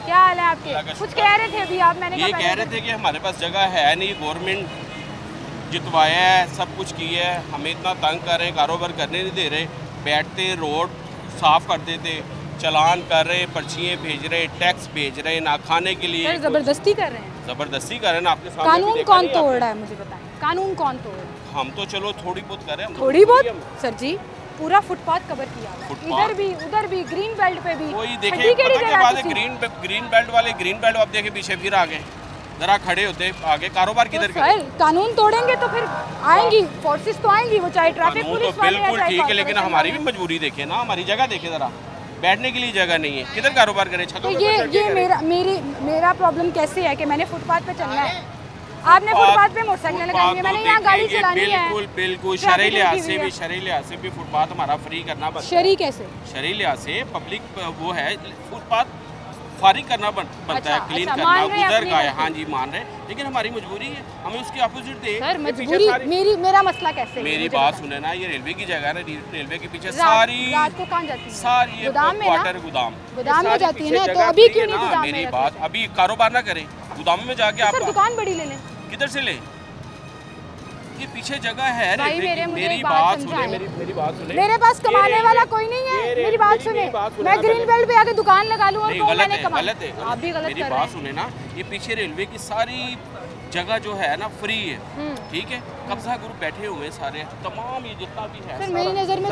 Speaker 1: क्या हाल है आपके? कुछ कह रहे थे अभी आप? मैंने
Speaker 5: ये कह रहे थे कि हमारे पास जगह है नहीं, गवर्नमेंट जितवाया है, सब कुछ किया है, हमें इतना तंग कर रहे हैं, कारोबार करने नहीं दे रहे, बैठते रोड साफ कर देते, चलान कर रहे, पर्चियाँ भेज रहे, टैक्स भेज रहे, ना खाने के लिए
Speaker 1: ज़बरदस्ती कर रहे हैं।
Speaker 5: ज़बरदस्ती कर रहे हैं ना, आपके सामने।
Speaker 1: कानून कौन तोड़ रहा है मुझे बताएं, कानून कौन तोड़ रहा है?
Speaker 5: हम तो चलो थोड़ी बहुत कर रहे हैं।
Speaker 1: थोड़ी बहुत सर जी, पूरा फुटपाथ कवर किया हुआ है, इधर भी उधर भी, ग्रीन बेल्ट पे भी।
Speaker 5: वही देखिए, पता क्या बात है, ग्रीन बेल्ट वाले ग्रीन बेल्ट आप देखे पीछे फिर आ गए, जरा खड़े होते आगे, कारोबार किधर
Speaker 1: का? कानून तोड़ेंगे तो फिर आएंगी फोर्सेस तो आएंगी, वो चाहे ट्रैफिक पुलिस वाले
Speaker 5: बिल्कुल ठीक है, लेकिन हमारी भी मजबूरी देखे ना, हमारी जगह देखे जरा, बैठने के लिए जगह नहीं है, किधर कारोबार करें?
Speaker 1: तो ये मेरा प्रॉब्लम कैसे है कि मैंने फुटपाथ पे चलना है, आपने फुटपाथ पे मोटरसाइकिल लगानी है, मैंने यहाँ गाड़ी चलानी है।
Speaker 5: बिल्कुल बिल्कुल शरई लिहाज से भी फुटपाथ हमारा फ्री करना बनता है।
Speaker 1: शरई कैसे?
Speaker 5: शरई लिहाज से पब्लिक वो है फुटपाथ फारिग करना बनता है, क्लीन करना, गुजर का है। हाँ जी मान रहे, लेकिन हमारी मजबूरी है, हमें उसकी अपोजिट दे।
Speaker 1: सर मजबूरी मेरा मसला कैसे है?
Speaker 5: मेरी बात सुने ना, ये रेलवे की जगह है ना, रेलवे के पीछे सारी
Speaker 1: रात को कहाँ जाती है?
Speaker 5: सारी क्वार्टर गोदाम
Speaker 1: में जाती है ना, तो अभी क्यों नहीं गोदाम में?
Speaker 5: मेरी बात, अभी कारोबार ना करें, गोदाम में जाके आप
Speaker 1: दुकान बड़ी ले लें।
Speaker 5: किधर से ले? ये पीछे जगह है
Speaker 1: भाई
Speaker 5: मेरी बात सुने, मेरी बात सुने।
Speaker 1: मेरे पास कमाने वाला कोई नहीं है, मेरी बात सुने। मैं ग्रीन बेल्ट पे आके दुकान लगा लूं और तो मैंने कमा।
Speaker 5: गलत है,
Speaker 1: आप भी गलत कर रहे हैं।
Speaker 5: मेरी बात सुने ना, ये पीछे रेलवे की सारी जगह जो है ना फ्री है, ठीक है। कब्जा ग्रुप बैठे हुए सारे, तमाम ये जितना भी है।
Speaker 1: सर मेरी नजर में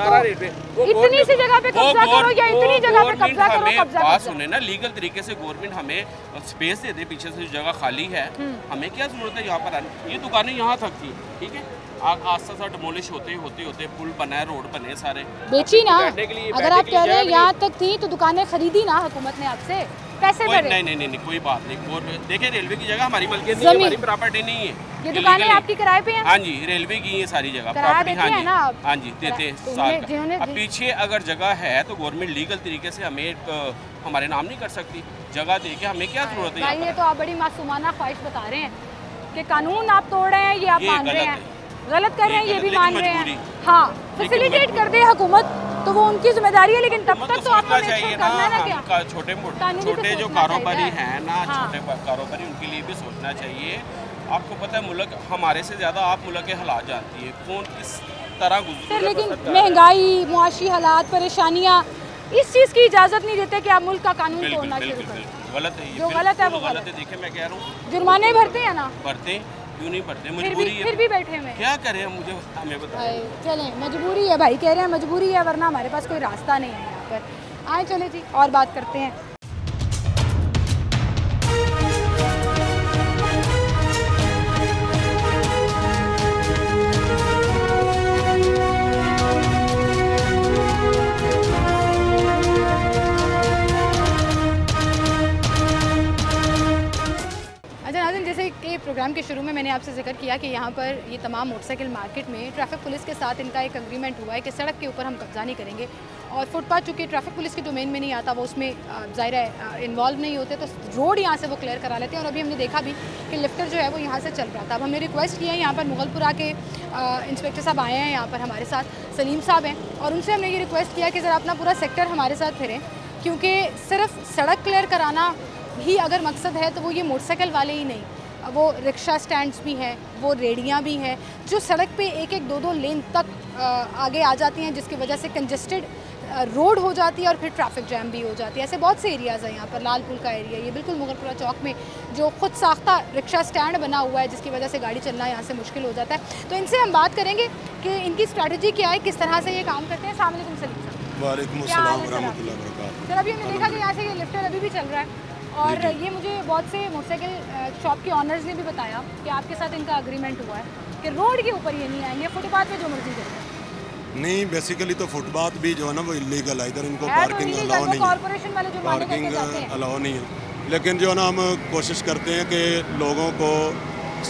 Speaker 1: तो इतनी सी जगह पे कब्जा करो या इतनी जगह पे कब्जा करो, कब्जा।
Speaker 5: बात सुने ना, लीगल तरीके से गवर्नमेंट हमें स्पेस दे दे, पीछे से जो जगह खाली है, हमें क्या जरूरत है यहाँ पर आने? ये दुकानें यहाँ तक थी, ठीक है, आस्ता सा डिमोलिश होते पुल बना है, रोड बने सारे,
Speaker 1: बेची ना। अगर आप कह रहे हैं यहाँ तक थी तो दुकानें खरीदी ना हुकूमत ने आपसे, पैसे भरे। नहीं कोई बात नहीं। और देखिए रेलवे की जगह हमारी मलकियत नहीं है, हमारी प्रॉपर्टी नहीं है। ये दुकानें आपकी किराए पे हैं?
Speaker 5: हाँ जी, रेलवे की ये सारी जगह प्रॉपर्टी। हाँ जी देते साल का। अब पीछे अगर जगह है तो गवर्नमेंट लीगल तरीके से हमें हमारे नाम नहीं कर सकती, जगह दे के हमें क्या जरूरत है?
Speaker 1: ये तो आप बड़ी मासूमाना ख्वाहिश बता रहे हैं कि कानून आप तोड़ रहे हैं, ये आप मान रहे हैं, गलत कर रहे हैं, ये भी मान रहे हैं। हाँ, फैसिलिटेट कर दे हुकूमत तो वो उनकी जिम्मेदारी है, लेकिन तब तक तो आपको
Speaker 5: चाहिए ना। छोटे जो कारोबारी हैं ना, छोटे कारोबारी, उनके लिए भी सोचना चाहिए। आपको पता है मुल्क हमारे से ज़्यादा आप मुल्क के हालात जानती है, कौन किस तरह गुजर।
Speaker 1: लेकिन महंगाई, मुआशी हालात, परेशानियाँ इस चीज़ की इजाज़त नहीं देते कि आप मुल्क का कानून तोड़ना शुरू करें।
Speaker 5: गलत है,
Speaker 1: जो गलत है वो गलत है।
Speaker 5: देखिए मैं कह रहा हूँ,
Speaker 1: जुर्माने भरते हैं ना?
Speaker 5: भरते, क्यों नहीं भरते? मजबूरी है,
Speaker 1: फिर भी बैठे हुए
Speaker 5: क्या करें मुझे हमें बताएं।
Speaker 1: चलें, मजबूरी है भाई, कह रहे हैं मजबूरी है, वरना हमारे पास कोई रास्ता नहीं है यहाँ पर। आए चले जी और बात करते हैं। जैसे कि प्रोग्राम के शुरू में मैंने आपसे जिक्र किया कि यहाँ पर ये तमाम मोटरसाइकिल मार्केट में ट्रैफिक पुलिस के साथ इनका एक एग्रीमेंट हुआ है कि सड़क के ऊपर हम कब्जा नहीं करेंगे, और फुटपाथ चूँकि ट्रैफिक पुलिस के डोमेन में नहीं आता, वो उसमें ज़ाहिर है इन्वॉल्व नहीं होते, तो रोड यहाँ से वो क्लियर करा लेते हैं। और अभी हमने देखा भी कि लिफ्टर जो है वो यहाँ से चल रहा था। अब हमने रिक्वेस्ट किया है, यहाँ पर मुगलपुरा के इंस्पेक्टर साहब आए हैं यहाँ पर हमारे साथ, सलीम साहब हैं, और उनसे हमने ये रिक्वेस्ट किया कि ज़रा अपना पूरा सेक्टर हमारे साथ फिरें, क्योंकि सिर्फ सड़क क्लियर कराना ही अगर मकसद है तो वो ये मोटरसाइकिल वाले ही नहीं, वो रिक्शा स्टैंड्स भी हैं, वो रेडियाँ भी हैं जो सड़क पे एक एक दो दो लेन तक आगे आ जाती हैं, जिसकी वजह से कंजेस्टेड रोड हो जाती है और फिर ट्रैफिक जैम भी हो जाती है। ऐसे बहुत से एरियाज़ हैं यहाँ पर, लाल पुल का एरिया, ये बिल्कुल मुगलपुरा चौक में जो खुद साख्ता रिक्शा स्टैंड बना हुआ है, जिसकी वजह से गाड़ी चलना यहाँ से मुश्किल हो जाता है। तो इनसे हम बात करेंगे कि इनकी स्ट्रैटेजी क्या है, किस तरह से ये काम करते हैं। अस्सलाम वालेकुम सलीम साहब।
Speaker 3: वालेकुम अस्सलाम रहमतुल्लाहि व बरकातहू।
Speaker 1: सर अभी हमने देखा कि यहाँ से ये लिफ्टर अभी भी चल रहा है, और ये मुझे बहुत से मोटरसाइकिल शॉप के ऑनर्स ने भी बताया कि आपके साथ इनका एग्रीमेंट हुआ है कि रोड के ऊपर ये नहीं आएंगे, फुटपाथ पे जो मर्जी करें।
Speaker 3: नहीं, बेसिकली तो फुटपाथ भी जो है ना वो इलीगल है, इधर इनको पार्किंग अलाउ नहीं है,
Speaker 1: कॉर्पोरेशन वाले जो
Speaker 3: पार्किंग अलाउ नहीं है। लेकिन जो है ना हम कोशिश करते हैं कि लोगों को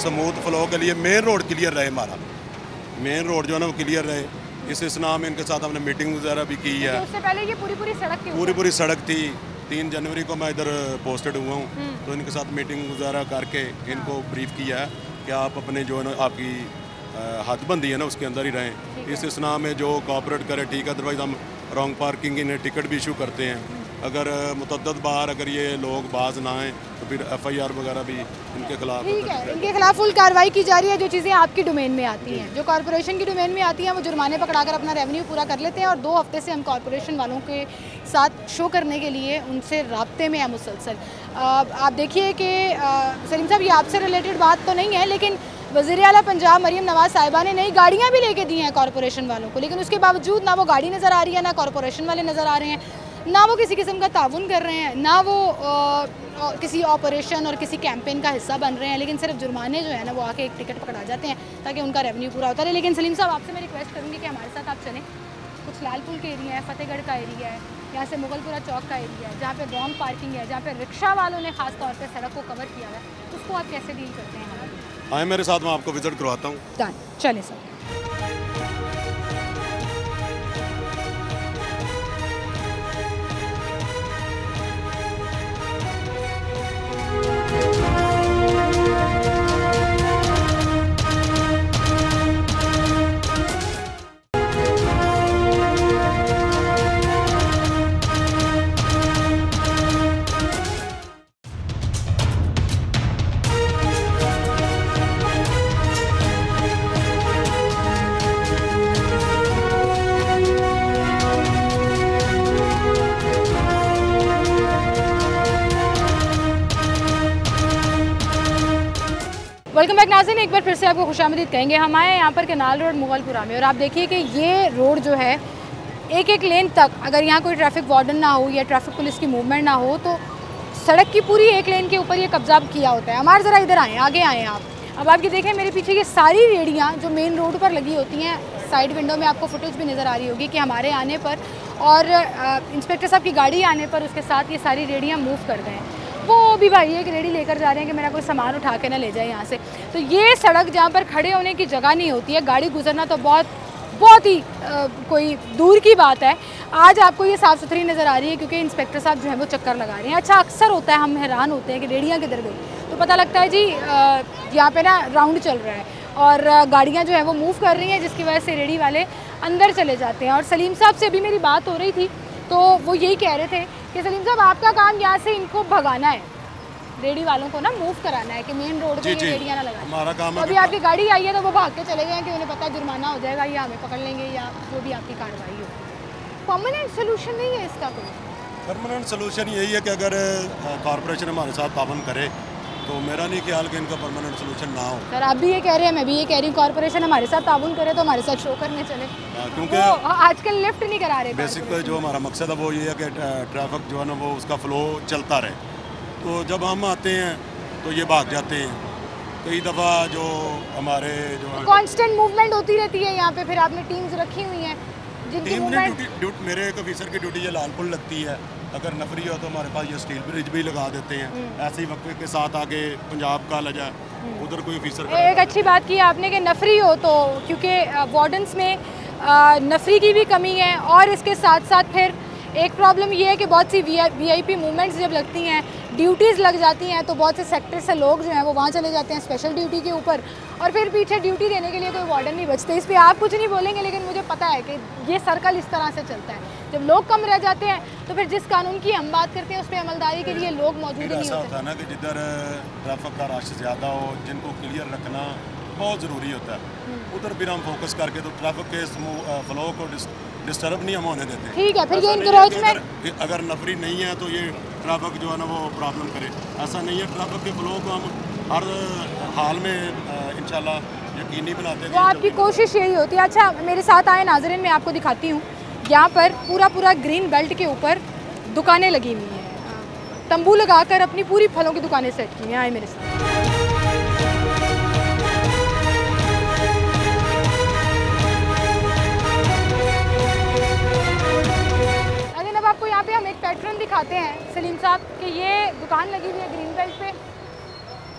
Speaker 3: स्मूथ फ्लो के लिए मेन रोड क्लियर रहे, हमारा मेन रोड जो है ना वो क्लियर रहे। इस इसना में इनके साथ हमने मीटिंग वगैरह भी की है।
Speaker 1: उससे पहले ये पूरी सड़क की
Speaker 3: पूरी सड़क थी। 3 जनवरी को मैं इधर पोस्टेड हुआ हूँ, तो इनके साथ मीटिंग वगैरह करके इनको ब्रीफ किया है कि आप अपने जो है ना आपकी हदबंदी है ना उसके अंदर ही रहें। इस इसना में जो कॉपरेट करे ठीक है, अदरवाइज़ हम रॉन्ग पार्किंग इन्हें टिकट भी इशू करते हैं। अगर मुतद्दद बार अगर ये लोग बाज ना आएँ तो फिर FIR वगैरह भी इनके खिलाफ,
Speaker 1: ठीक है, इनके खिलाफ फुल कार्रवाई की जा रही है। जो चीज़ें आपकी डोमेन में आती हैं, जो कॉर्पोरेशन की डोमेन में आती हैं, वो जुर्माने पकड़ाकर अपना रेवेन्यू पूरा कर लेते हैं। और 2 हफ्ते से हम कॉर्पोरेशन वालों के साथ शो करने के लिए उनसे राब्ते में है मुसलसल। आप देखिए कि सलीम साहब, ये आपसे रिलेटेड बात तो नहीं है, लेकिन वज़ीर आला पंजाब मरीम नवाज़ साहिबा ने नई गाड़ियाँ भी लेके दी हैं कॉर्पोरेशन वालों को, लेकिन उसके बावजूद ना वो गाड़ी नज़र आ रही है, ना कॉर्पोरेशन वाले नज़र आ रहे हैं, ना वो किसी किस्म का ताउन कर रहे हैं, ना वो किसी ऑपरेशन और किसी कैंपेन का हिस्सा बन रहे हैं। लेकिन सिर्फ जुर्माने जो है ना वो आके एक टिकट पकड़ा जाते हैं ताकि उनका रेवेन्यू पूरा होता रहे। लेकिन सलीम साहब, आपसे मैं रिक्वेस्ट करूँगी कि हमारे साथ आप चलें। कुछ लालपुल के एरिया है, फतेहगढ़ का एरिया है, यहाँ से मुगलपुरा चौक का एरिया है, जहाँ पे रॉन्ग पार्किंग है, जहाँ पे रिक्शा वालों ने खास तौर पे सड़क को कवर किया है, उसको आप कैसे डील करते हैं?
Speaker 3: आए मेरे साथ, मैं आपको विजिट करवाता हूँ।
Speaker 1: डन, चलिए सर। वेलकम बैक नाज़रीन, एक बार फिर से आपको खुशामदीद कहेंगे। हम आए यहाँ पर कैनाल रोड मुगलपुरा में, और आप देखिए कि ये रोड जो है एक एक लेन तक, अगर यहाँ कोई ट्रैफिक वार्डन ना हो या ट्रैफिक पुलिस की मूवमेंट ना हो तो सड़क की पूरी एक लेन के ऊपर ये कब्जा किया होता है। हमारे ज़रा इधर आएँ, आगे आएँ आप। अब आप ये देखें मेरे पीछे ये सारी रेहड़ियाँ जो मेन रोड पर लगी होती हैं, साइड विंडो में आपको फुटेज भी नज़र आ रही होगी कि हमारे आने पर और इंस्पेक्टर साहब की गाड़ी आने पर उसके साथ ये सारी रेहड़ियाँ मूव कर गए हैं। वो भी भाई एक रेडी लेकर जा रहे हैं कि मेरा कोई सामान उठा के ना ले जाए यहाँ से। तो ये सड़क जहाँ पर खड़े होने की जगह नहीं होती है, गाड़ी गुजरना तो बहुत ही कोई दूर की बात है। आज आपको ये साफ़ सुथरी नज़र आ रही है क्योंकि इंस्पेक्टर साहब जो है वो चक्कर लगा रहे हैं। अच्छा, अक्सर होता है, हम हैरान होते हैं कि रेडियाँ किधर गई, तो पता लगता है जी यहाँ पे ना राउंड चल रहा है और गाड़ियाँ जो है वो मूव कर रही हैं, जिसकी वजह से रेडी वाले अंदर चले जाते हैं। और सलीम साहब से अभी मेरी बात हो रही थी तो वो यही कह रहे थे कि सलीम साहब आपका काम यहाँ से इनको भगाना है, रेडी वालों को ना मूव कराना है कि मेन रोड पे ये रेडियाँ ना लगाएं।
Speaker 3: हमारा काम है।
Speaker 1: अभी आपकी गाड़ी आई है तो वो भाग के चले गए कि उन्हें पता है जुर्माना हो जाएगा या हमें पकड़ लेंगे या जो भी आपकी कार्रवाई हो। परमानेंट सोल्यूशन नहीं है इसका कोई?
Speaker 3: परमानेंट सोल्यूशन यही है कि अगर कॉर्पोरेशन हमारे साथ ताबन करे तो मेरा नहीं ख्याल कि इनका परमानेंट सोल्यूशन ना हो।
Speaker 1: सर आप भी ये कह रहे हैं, मैं भी ये कह रही हूँ, कॉर्पोरेशन हमारे साथ ताउन करे तो हमारे साथ शो करने चले,
Speaker 3: क्योंकि
Speaker 1: आजकल लिफ्ट नहीं करा रहे।
Speaker 3: बेसिक जो हमारा मकसद है वो ये है कि ट्रैफिक जो है ना वो उसका फ्लो चलता रहे। तो जब हम आते हैं तो ये भाग जाते हैं। कई दफ़ा जो हमारे जो
Speaker 1: कांस्टेंट मूवमेंट होती रहती है यहाँ पे, फिर आपने टीम्स रखी हुई हैं जिनकी मूवमेंट।
Speaker 3: मेरे एक ऑफिसर की ड्यूटी ये लालपुर लगती है, अगर नफरी हो तो हमारे पास ये स्टील ब्रिज भी लगा देते हैं। ऐसे ही वक्त के साथ आगे पंजाब का लजा उधर कोई ऑफिसर।
Speaker 1: एक अच्छी बात की आपने कि नफरी हो तो, क्योंकि वार्डन्स में नफरी की भी कमी है और इसके साथ साथ फिर एक प्रॉब्लम ये है कि बहुत सी वीआईपी मूवमेंट्स जब लगती हैं, ड्यूटीज़ लग जाती हैं तो बहुत से सेक्टर से लोग जो हैं वो वहाँ चले जाते हैं स्पेशल ड्यूटी के ऊपर, और फिर पीछे ड्यूटी देने के लिए कोई वार्डन नहीं बचते। इस पर आप कुछ नहीं बोलेंगे, लेकिन मुझे पता है कि ये सर्कल इस तरह से चलता है। जब लोग कम रह जाते हैं तो फिर जिस कानून की हम बात करते हैं उस पर अमलदारी के लिए लोग मौजूद नहीं
Speaker 3: ऐसा
Speaker 1: होते।
Speaker 3: होता है ना कि जिधर ट्रैफिक का रश ज़्यादा हो, जिनको क्लियर रखना बहुत ज़रूरी होता है, उधर फिर हम फोकस करके तो ट्रैफिक के फ्लो को डिस्टर्ब नहीं हम होने देते।
Speaker 1: ठीक है, फिर ये इंक्रोचमेंट
Speaker 3: अगर नफरी नहीं है तो ये ट्रैफिक जो है ना वो प्रॉब्लम करे, ऐसा नहीं है। ट्रैफिक के फ्लो को हम हर हाल में इंशाल्लाह यकीनी बनाते हैं।
Speaker 1: वो आपकी कोशिश यही होती है। अच्छा, मेरे साथ आए नाज़रीन, मैं आपको दिखाती हूँ। यहाँ पर पूरा ग्रीन बेल्ट के ऊपर दुकानें लगी हुई हैं, तंबू लगाकर अपनी पूरी फलों की दुकानें सेट की हैं। आए मेरे साथ। आपको यहाँ पे हम एक पैटर्न दिखाते हैं सलीम साहब कि ये दुकान लगी हुई है ग्रीन बेल्ट पे,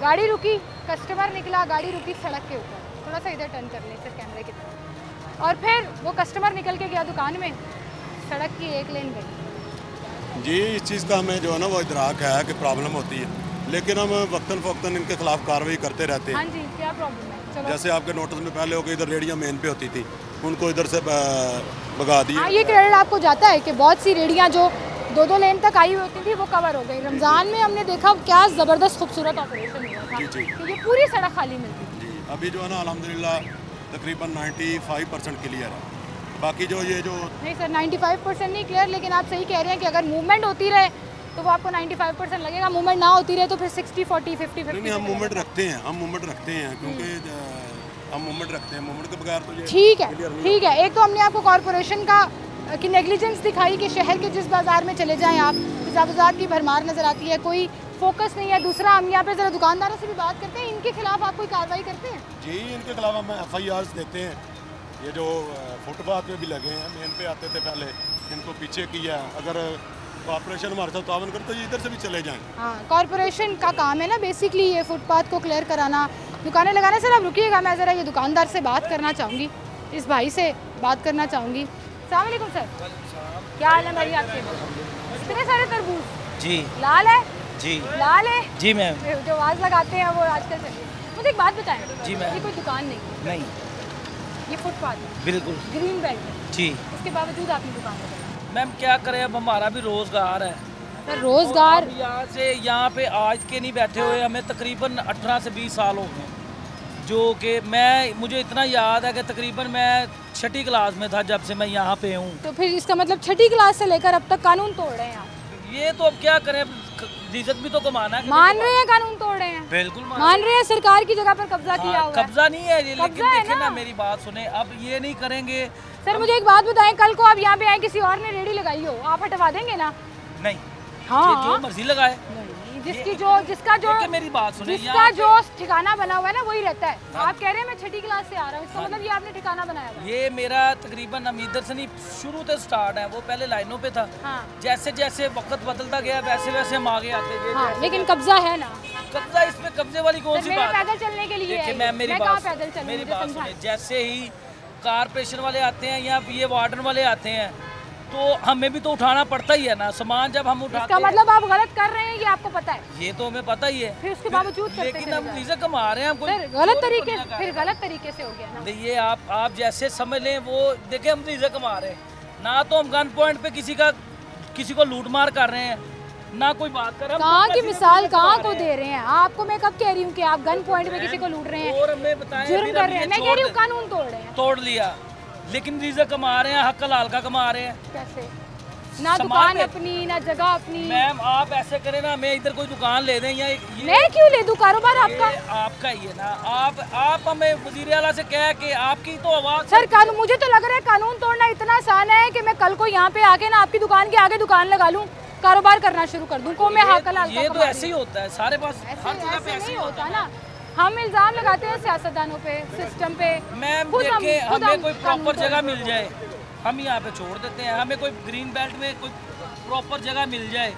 Speaker 1: गाड़ी रुकी, कस्टमर निकला, गाड़ी रुकी सड़क के ऊपर, थोड़ा सा इधर टर्न कर लें सर कैमरे की तरफ, और फिर वो कस्टमर निकल के गया दुकान में, सड़क की एक लेन गई।
Speaker 3: जी, इस चीज़ का हमें जो है ना वो इदराक है कि प्रॉब्लम होती है, लेकिन हम वक्तन फ़ौक्तन इनके खिलाफ कार्रवाई करते रहते हैं।
Speaker 1: हाँ जी, क्या प्रॉब्लम है? चलो।
Speaker 3: जैसे आपके नोटिस में पहले हो गई, इधर रेडियाँ मेन पे होती थी, उनको इधर से भगा दी।
Speaker 1: हाँ, ये क्रेडिट आपको जाता है कि बहुत सी रेडियाँ जो 2-2 लेन तक आई होती थी वो कवर हो गई। रमज़ान में हमने देखा क्या ज़बरदस्त खूबसूरत ऑपरेशन हुआ था कि ये पूरी सड़क खाली मिलती थी।
Speaker 3: जी, अभी जो है ना अल्हम्दुलिल्लाह तकरीबन 95% क्लियर है। बाकी जो ये जो
Speaker 1: नहीं सर, 95% नहीं क्लियर, लेकिन आप सही कह रहे हैं कि अगर मूवमेंट होती रहे तो वो आपको 95% लगेगा, मूवमेंट ना होती रहे तो फिर 60-40, 50-50।
Speaker 3: नहीं, हम मूवमेंट रखते हैं, क्योंकि हम मूवमेंट रखते हैं, मूवमेंट के बगैर तो ये
Speaker 1: ठीक है। एक तो हमने आपको कॉर्पोरेशन का की नेग्लिजेंस दिखाई कि शहर के जिस बाज़ार में चले जाएं आप, तजावुज़ात की भरमार नज़र आती है, कोई फोकस नहीं है। दूसरा, हम यहाँ पे ज़रा दुकानदारों से भी बात करते हैं, इनके खिलाफ आप कोई कार्रवाई करते हैं?
Speaker 3: जी, इनके खिलाफ हम FIRs देते हैं। ये जो फुटपाथ पे भी लगे हैं, मेन पे आते थे पहले, इनको पीछे किया। अगर कॉर्पोरेशन हमारे साथ तावन करे तो ये इधर से भी चले जाएं।
Speaker 1: हाँ, कॉर्पोरेशन का काम है ना बेसिकली ये फुटपाथ को क्लियर कराना, दुकानें लगाने से आप रुकिएगा, मैं ज़रा ये दुकानदार से बात करना चाहूँगी, इस भाई से बात करना चाहूँगी। अस्सलाम वालेकुम सर, क्या हाल है भाई आपके? इतने सारे तरबूज
Speaker 9: जी,
Speaker 1: लाल है
Speaker 9: जी,
Speaker 1: लाल है
Speaker 9: जी मैम,
Speaker 1: जो आवाज़ लगाते हैं वो आजकल चल रही है। मुझे एक बात बताएं
Speaker 9: जी मैम।
Speaker 1: ये कोई दुकान नहीं, ये फुटपाथ है,
Speaker 9: बिल्कुल
Speaker 1: ग्रीन बेल्ट है,
Speaker 9: जी
Speaker 1: इसके बावजूद आपने दुकान लगाई।
Speaker 9: मैम, क्या करें, अब हमारा भी रोज़गार है।
Speaker 1: सर रोज़गार
Speaker 9: अब यहाँ से यहाँ पे आज के नहीं बैठे हुए, हमें तकरीबन 18 से 20 साल हो गए, जो कि मुझे इतना याद है कि तकरीबन मैं 6ठी क्लास में था जब से मैं यहाँ पे हूँ।
Speaker 1: तो फिर इसका मतलब 6ठी क्लास से लेकर अब तक कानून तोड़ रहे हैं आप?
Speaker 9: ये तो अब क्या करें, इज्जत भी तो कमाना है।
Speaker 1: मान रहे हैं कानून तोड़ रहे हैं?
Speaker 9: बिल्कुल
Speaker 1: मान रहे हैं सरकार की जगह पर कब्जा किया हुआ है?
Speaker 9: कब्जा नहीं है ये, लेकिन
Speaker 1: है
Speaker 9: देखें
Speaker 1: ना?
Speaker 9: ना मेरी बात सुने, अब ये नहीं करेंगे।
Speaker 1: सर मुझे एक बात बताएं, कल को आप यहाँ पे आए, किसी और ने रेडी लगाई हो, आप हटवा देंगे ना?
Speaker 9: नहीं,
Speaker 1: हाँ,
Speaker 9: जो मर्जी लगाए,
Speaker 1: जिसका
Speaker 9: मेरी बात सुने,
Speaker 1: जिसका जो ठिकाना बना हुआ है ना वही रहता है। आप कह रहे हैं मैं 6ठी क्लास से आ रहा हूँ, इसका मतलब ये आपने ठिकाना बनाया हुआ है?
Speaker 9: ये मेरा तकरीबन हम इधर से नहीं, शुरू से स्टार्ट है, वो पहले लाइनों पे था।
Speaker 1: हाँ।
Speaker 9: जैसे जैसे वक्त बदलता गया वैसे वैसे हम आगे आते गए।
Speaker 1: हाँ, लेकिन कब्जा है ना?
Speaker 9: कब्जा, इसमें कब्जे वाली कौन सी बात?
Speaker 1: पैदल चलने के लिए
Speaker 9: देखिए मैम, मेरी बात सुनिए, जैसे ही कारपोरेशन वाले आते हैं या ये वार्डन वाले आते हैं तो हमें भी तो उठाना पड़ता ही है ना सामान, जब हम उठाते
Speaker 1: हैं। इसका मतलब आप गलत कर रहे हैं, ये आपको पता है?
Speaker 9: ये तो हमें पता ही है,
Speaker 1: फिर उसके बावजूद
Speaker 9: लेकिन हम रिज़्क कमा रहे हैं, हम कोई
Speaker 1: गलत तरीके, फिर गलत तरीके से हो गया ना?
Speaker 9: ये आप जैसे समझ लें, वो देखें हम रिज़्क कमा रहे हैं ना, तो हम गन पॉइंट पे किसी को लूट मार कर रहे हैं ना, कोई बात कर।
Speaker 1: कहाँ की मिसाल कहाँ को दे रहे हैं? आपको मैं कब कह रही हूँ कि आप गन पॉइंट पे किसी को लूट रहे हैं, जुर्म कर रहे हैं? मैं कह रही हूँ कानून तोड़ रहे हैं।
Speaker 9: तोड़ लिया, लेकिन रिज़्क कमा रहे हैं, हक हलाल का कमा रहे हैं।
Speaker 1: कैसे? ना दुकान अपनी, ना जगह अपनी।
Speaker 9: मैम आप ऐसे करें ना, मैं इधर कोई दुकान ले दें या
Speaker 1: मैं क्यों ले दूं? कारोबार आपका
Speaker 9: ही है ना। आप हमें वज़ीर आला से कह के आपकी तो आवाज़।
Speaker 1: सर कानून, मुझे तो लग रहा है कानून तोड़ना इतना आसान है कि मैं कल को यहाँ पे आके ना आपकी दुकान के आगे दुकान लगा लूँ, कारोबार करना शुरू कर दूं, को मैं हक हलाल का।
Speaker 9: ये तो ऐसे ही होता है सारे पास, हर जगह पे ऐसे ही होता है
Speaker 1: ना। हम इल्जाम लगाते हैं सियासतदानों पे, सिस्टम पे।
Speaker 9: मैम देखिए, हमें कोई प्रॉपर जगह मिल जाए, हम यहाँ पे छोड़ देते हैं, हमें कोई ग्रीन बेल्ट में कोई प्रॉपर जगह मिल जाए।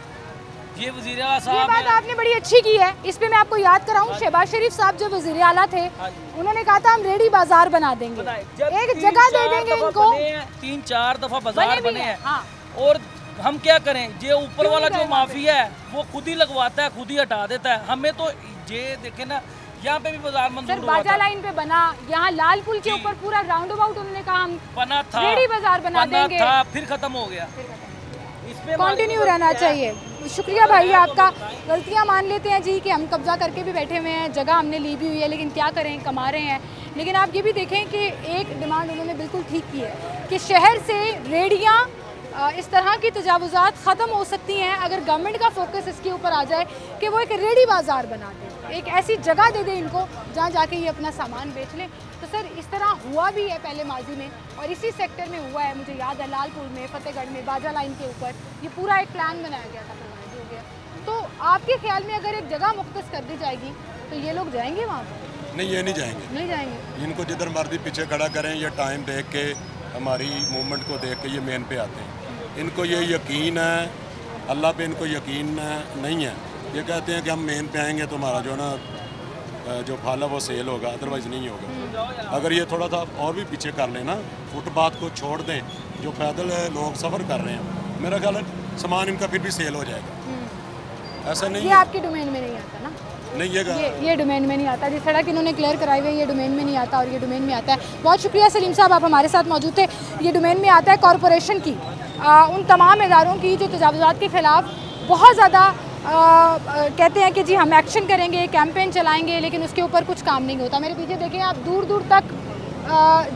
Speaker 9: ये वज़ीर आला साहब,
Speaker 1: ये बात आपने बड़ी अच्छी की है, इस पे मैं आपको याद कराऊं, शहबाज शरीफ साहब जो वज़ीर आला थे, उन्होंने कहा था हम रेडी बाजार बना देंगे, एक जगह दे देंगे इनको।
Speaker 9: 3-4 दफा बाजार बने हैं। और हम क्या करें, ये ऊपर वाला जो माफिया है वो खुद ही लगवाता है, खुद ही हटा देता है। हमें तो ये देखे ना, यहाँ पे भी बाजार मंजूर हुआ था।
Speaker 1: बाजा लाइन पे बना, यहाँ लाल पुल के ऊपर पूरा राउंड अबाउट उन्होंने कहा हम
Speaker 9: बना था,
Speaker 1: रेडी बाजार बना देंगे,
Speaker 9: फिर खत्म हो गया।
Speaker 1: इसमें कंटिन्यू रहना चाहिए। शुक्रिया भाई आपका। गलतियाँ मान लेते हैं जी कि हम कब्जा करके भी बैठे हुए हैं, जगह हमने ली भी हुई है, लेकिन क्या करें, कमा रहे हैं। लेकिन आप ये भी देखें कि एक डिमांड उन्होंने बिल्कुल ठीक की है कि शहर से रेडियाँ, इस तरह की तजावुज़ात ख़त्म हो सकती हैं अगर गवर्नमेंट का फोकस इसके ऊपर आ जाए कि वो एक रेडी बाज़ार बना दे, एक ऐसी जगह दे दे इनको जहाँ जाके ये अपना सामान बेच लें। तो सर इस तरह हुआ भी है पहले माजी में, और इसी सेक्टर में हुआ है, मुझे याद है लालपुर में, फतेहगढ़ में, बाजा लाइन के ऊपर ये पूरा एक प्लान बनाया गया था, प्रोवाइड हो गया। तो आपके ख्याल में अगर एक जगह मुख्तस कर दी जाएगी तो ये लोग जाएंगे वहाँ पर?
Speaker 3: नहीं, ये नहीं जाएंगे,
Speaker 1: नहीं जाएंगे।
Speaker 3: इनको जिधर मर्जी पीछे खड़ा करें, या टाइम देख के, हमारी मूवमेंट को देख के ये मेन पे आते हैं। इनको ये यकीन है, अल्लाह पे इनको यकीन नहीं है। ये कहते हैं कि हम मेन पे आएंगे तो हमारा जो ना जो फल है वो सेल होगा, अदरवाइज़ नहीं होगा। अगर ये थोड़ा सा और भी पीछे कर लेना, फुटपाथ को छोड़ दें, जो पैदल लोग सफ़र कर रहे हैं, मेरा ख्याल है सामान इनका फिर भी सेल हो जाएगा। ऐसा नहीं,
Speaker 1: ये आपके डोमेन में नहीं आता ना?
Speaker 3: नहीं,
Speaker 1: ये डोमेन में नहीं आता। जिस सड़क इन्होंने क्लियर कराई हुई है ये डोमेन में नहीं आता, और ये डोमेन में आता है। बहुत शुक्रिया सलीम साहब, आप हमारे साथ मौजूद थे। ये डोमेन में आता है कॉरपोरेशन की, उन तमाम इदारों की जो तजावुज़ात के ख़िलाफ़ बहुत ज़्यादा कहते हैं कि जी हम एक्शन करेंगे, कैंपेन चलाएंगे, लेकिन उसके ऊपर कुछ काम नहीं होता। मेरे पीछे देखें आप, दूर दूर तक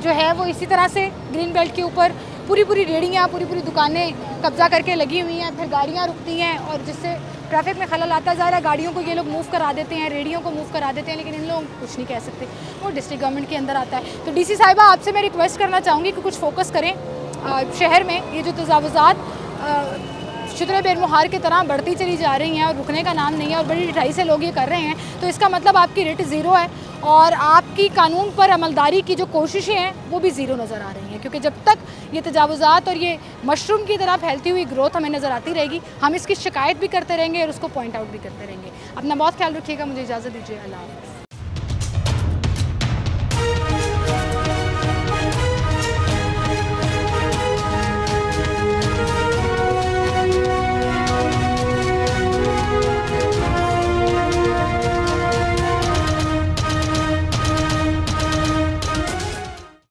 Speaker 1: जो है वो इसी तरह से ग्रीन बेल्ट के ऊपर पूरी रेडियाँ, पूरी दुकानें कब्जा करके लगी हुई हैं, फिर गाड़ियाँ रुकती हैं और जिससे ट्रैफिक में खलल आता जा रहा है। गाड़ियों को ये लोग मूव करा देते हैं, रेडियों को मूव करा देते हैं, लेकिन इन लोग कुछ नहीं कह सकते, वो डिस्ट्रिक्ट गवर्नमेंट के अंदर आता है। तो डीसी साहिबा, आपसे मैं रिक्वेस्ट करना चाहूँगी कि कुछ फोकस करें शहर में। ये जो तजावुज़ात शुतरे बेरमुहार की तरह बढ़ती चली जा रही हैं और रुकने का नाम नहीं है, और बड़ी ढिठाई से लोग ये कर रहे हैं, तो इसका मतलब आपकी रेट ज़ीरो है और आपकी कानून पर अमलदारी की जो कोशिशें हैं वो भी ज़ीरो नज़र आ रही हैं। क्योंकि जब तक ये तजावुज़ात और ये मशरूम की तरह फैलती हुई ग्रोथ हमें नज़र आती रहेगी, हम इसकी शिकायत भी करते रहेंगे और उसको पॉइंट आउट भी करते रहेंगे। अपना बहुत ख्याल रखिएगा, मुझे इजाज़त दीजिए, अल्लाह हाफ़िज़।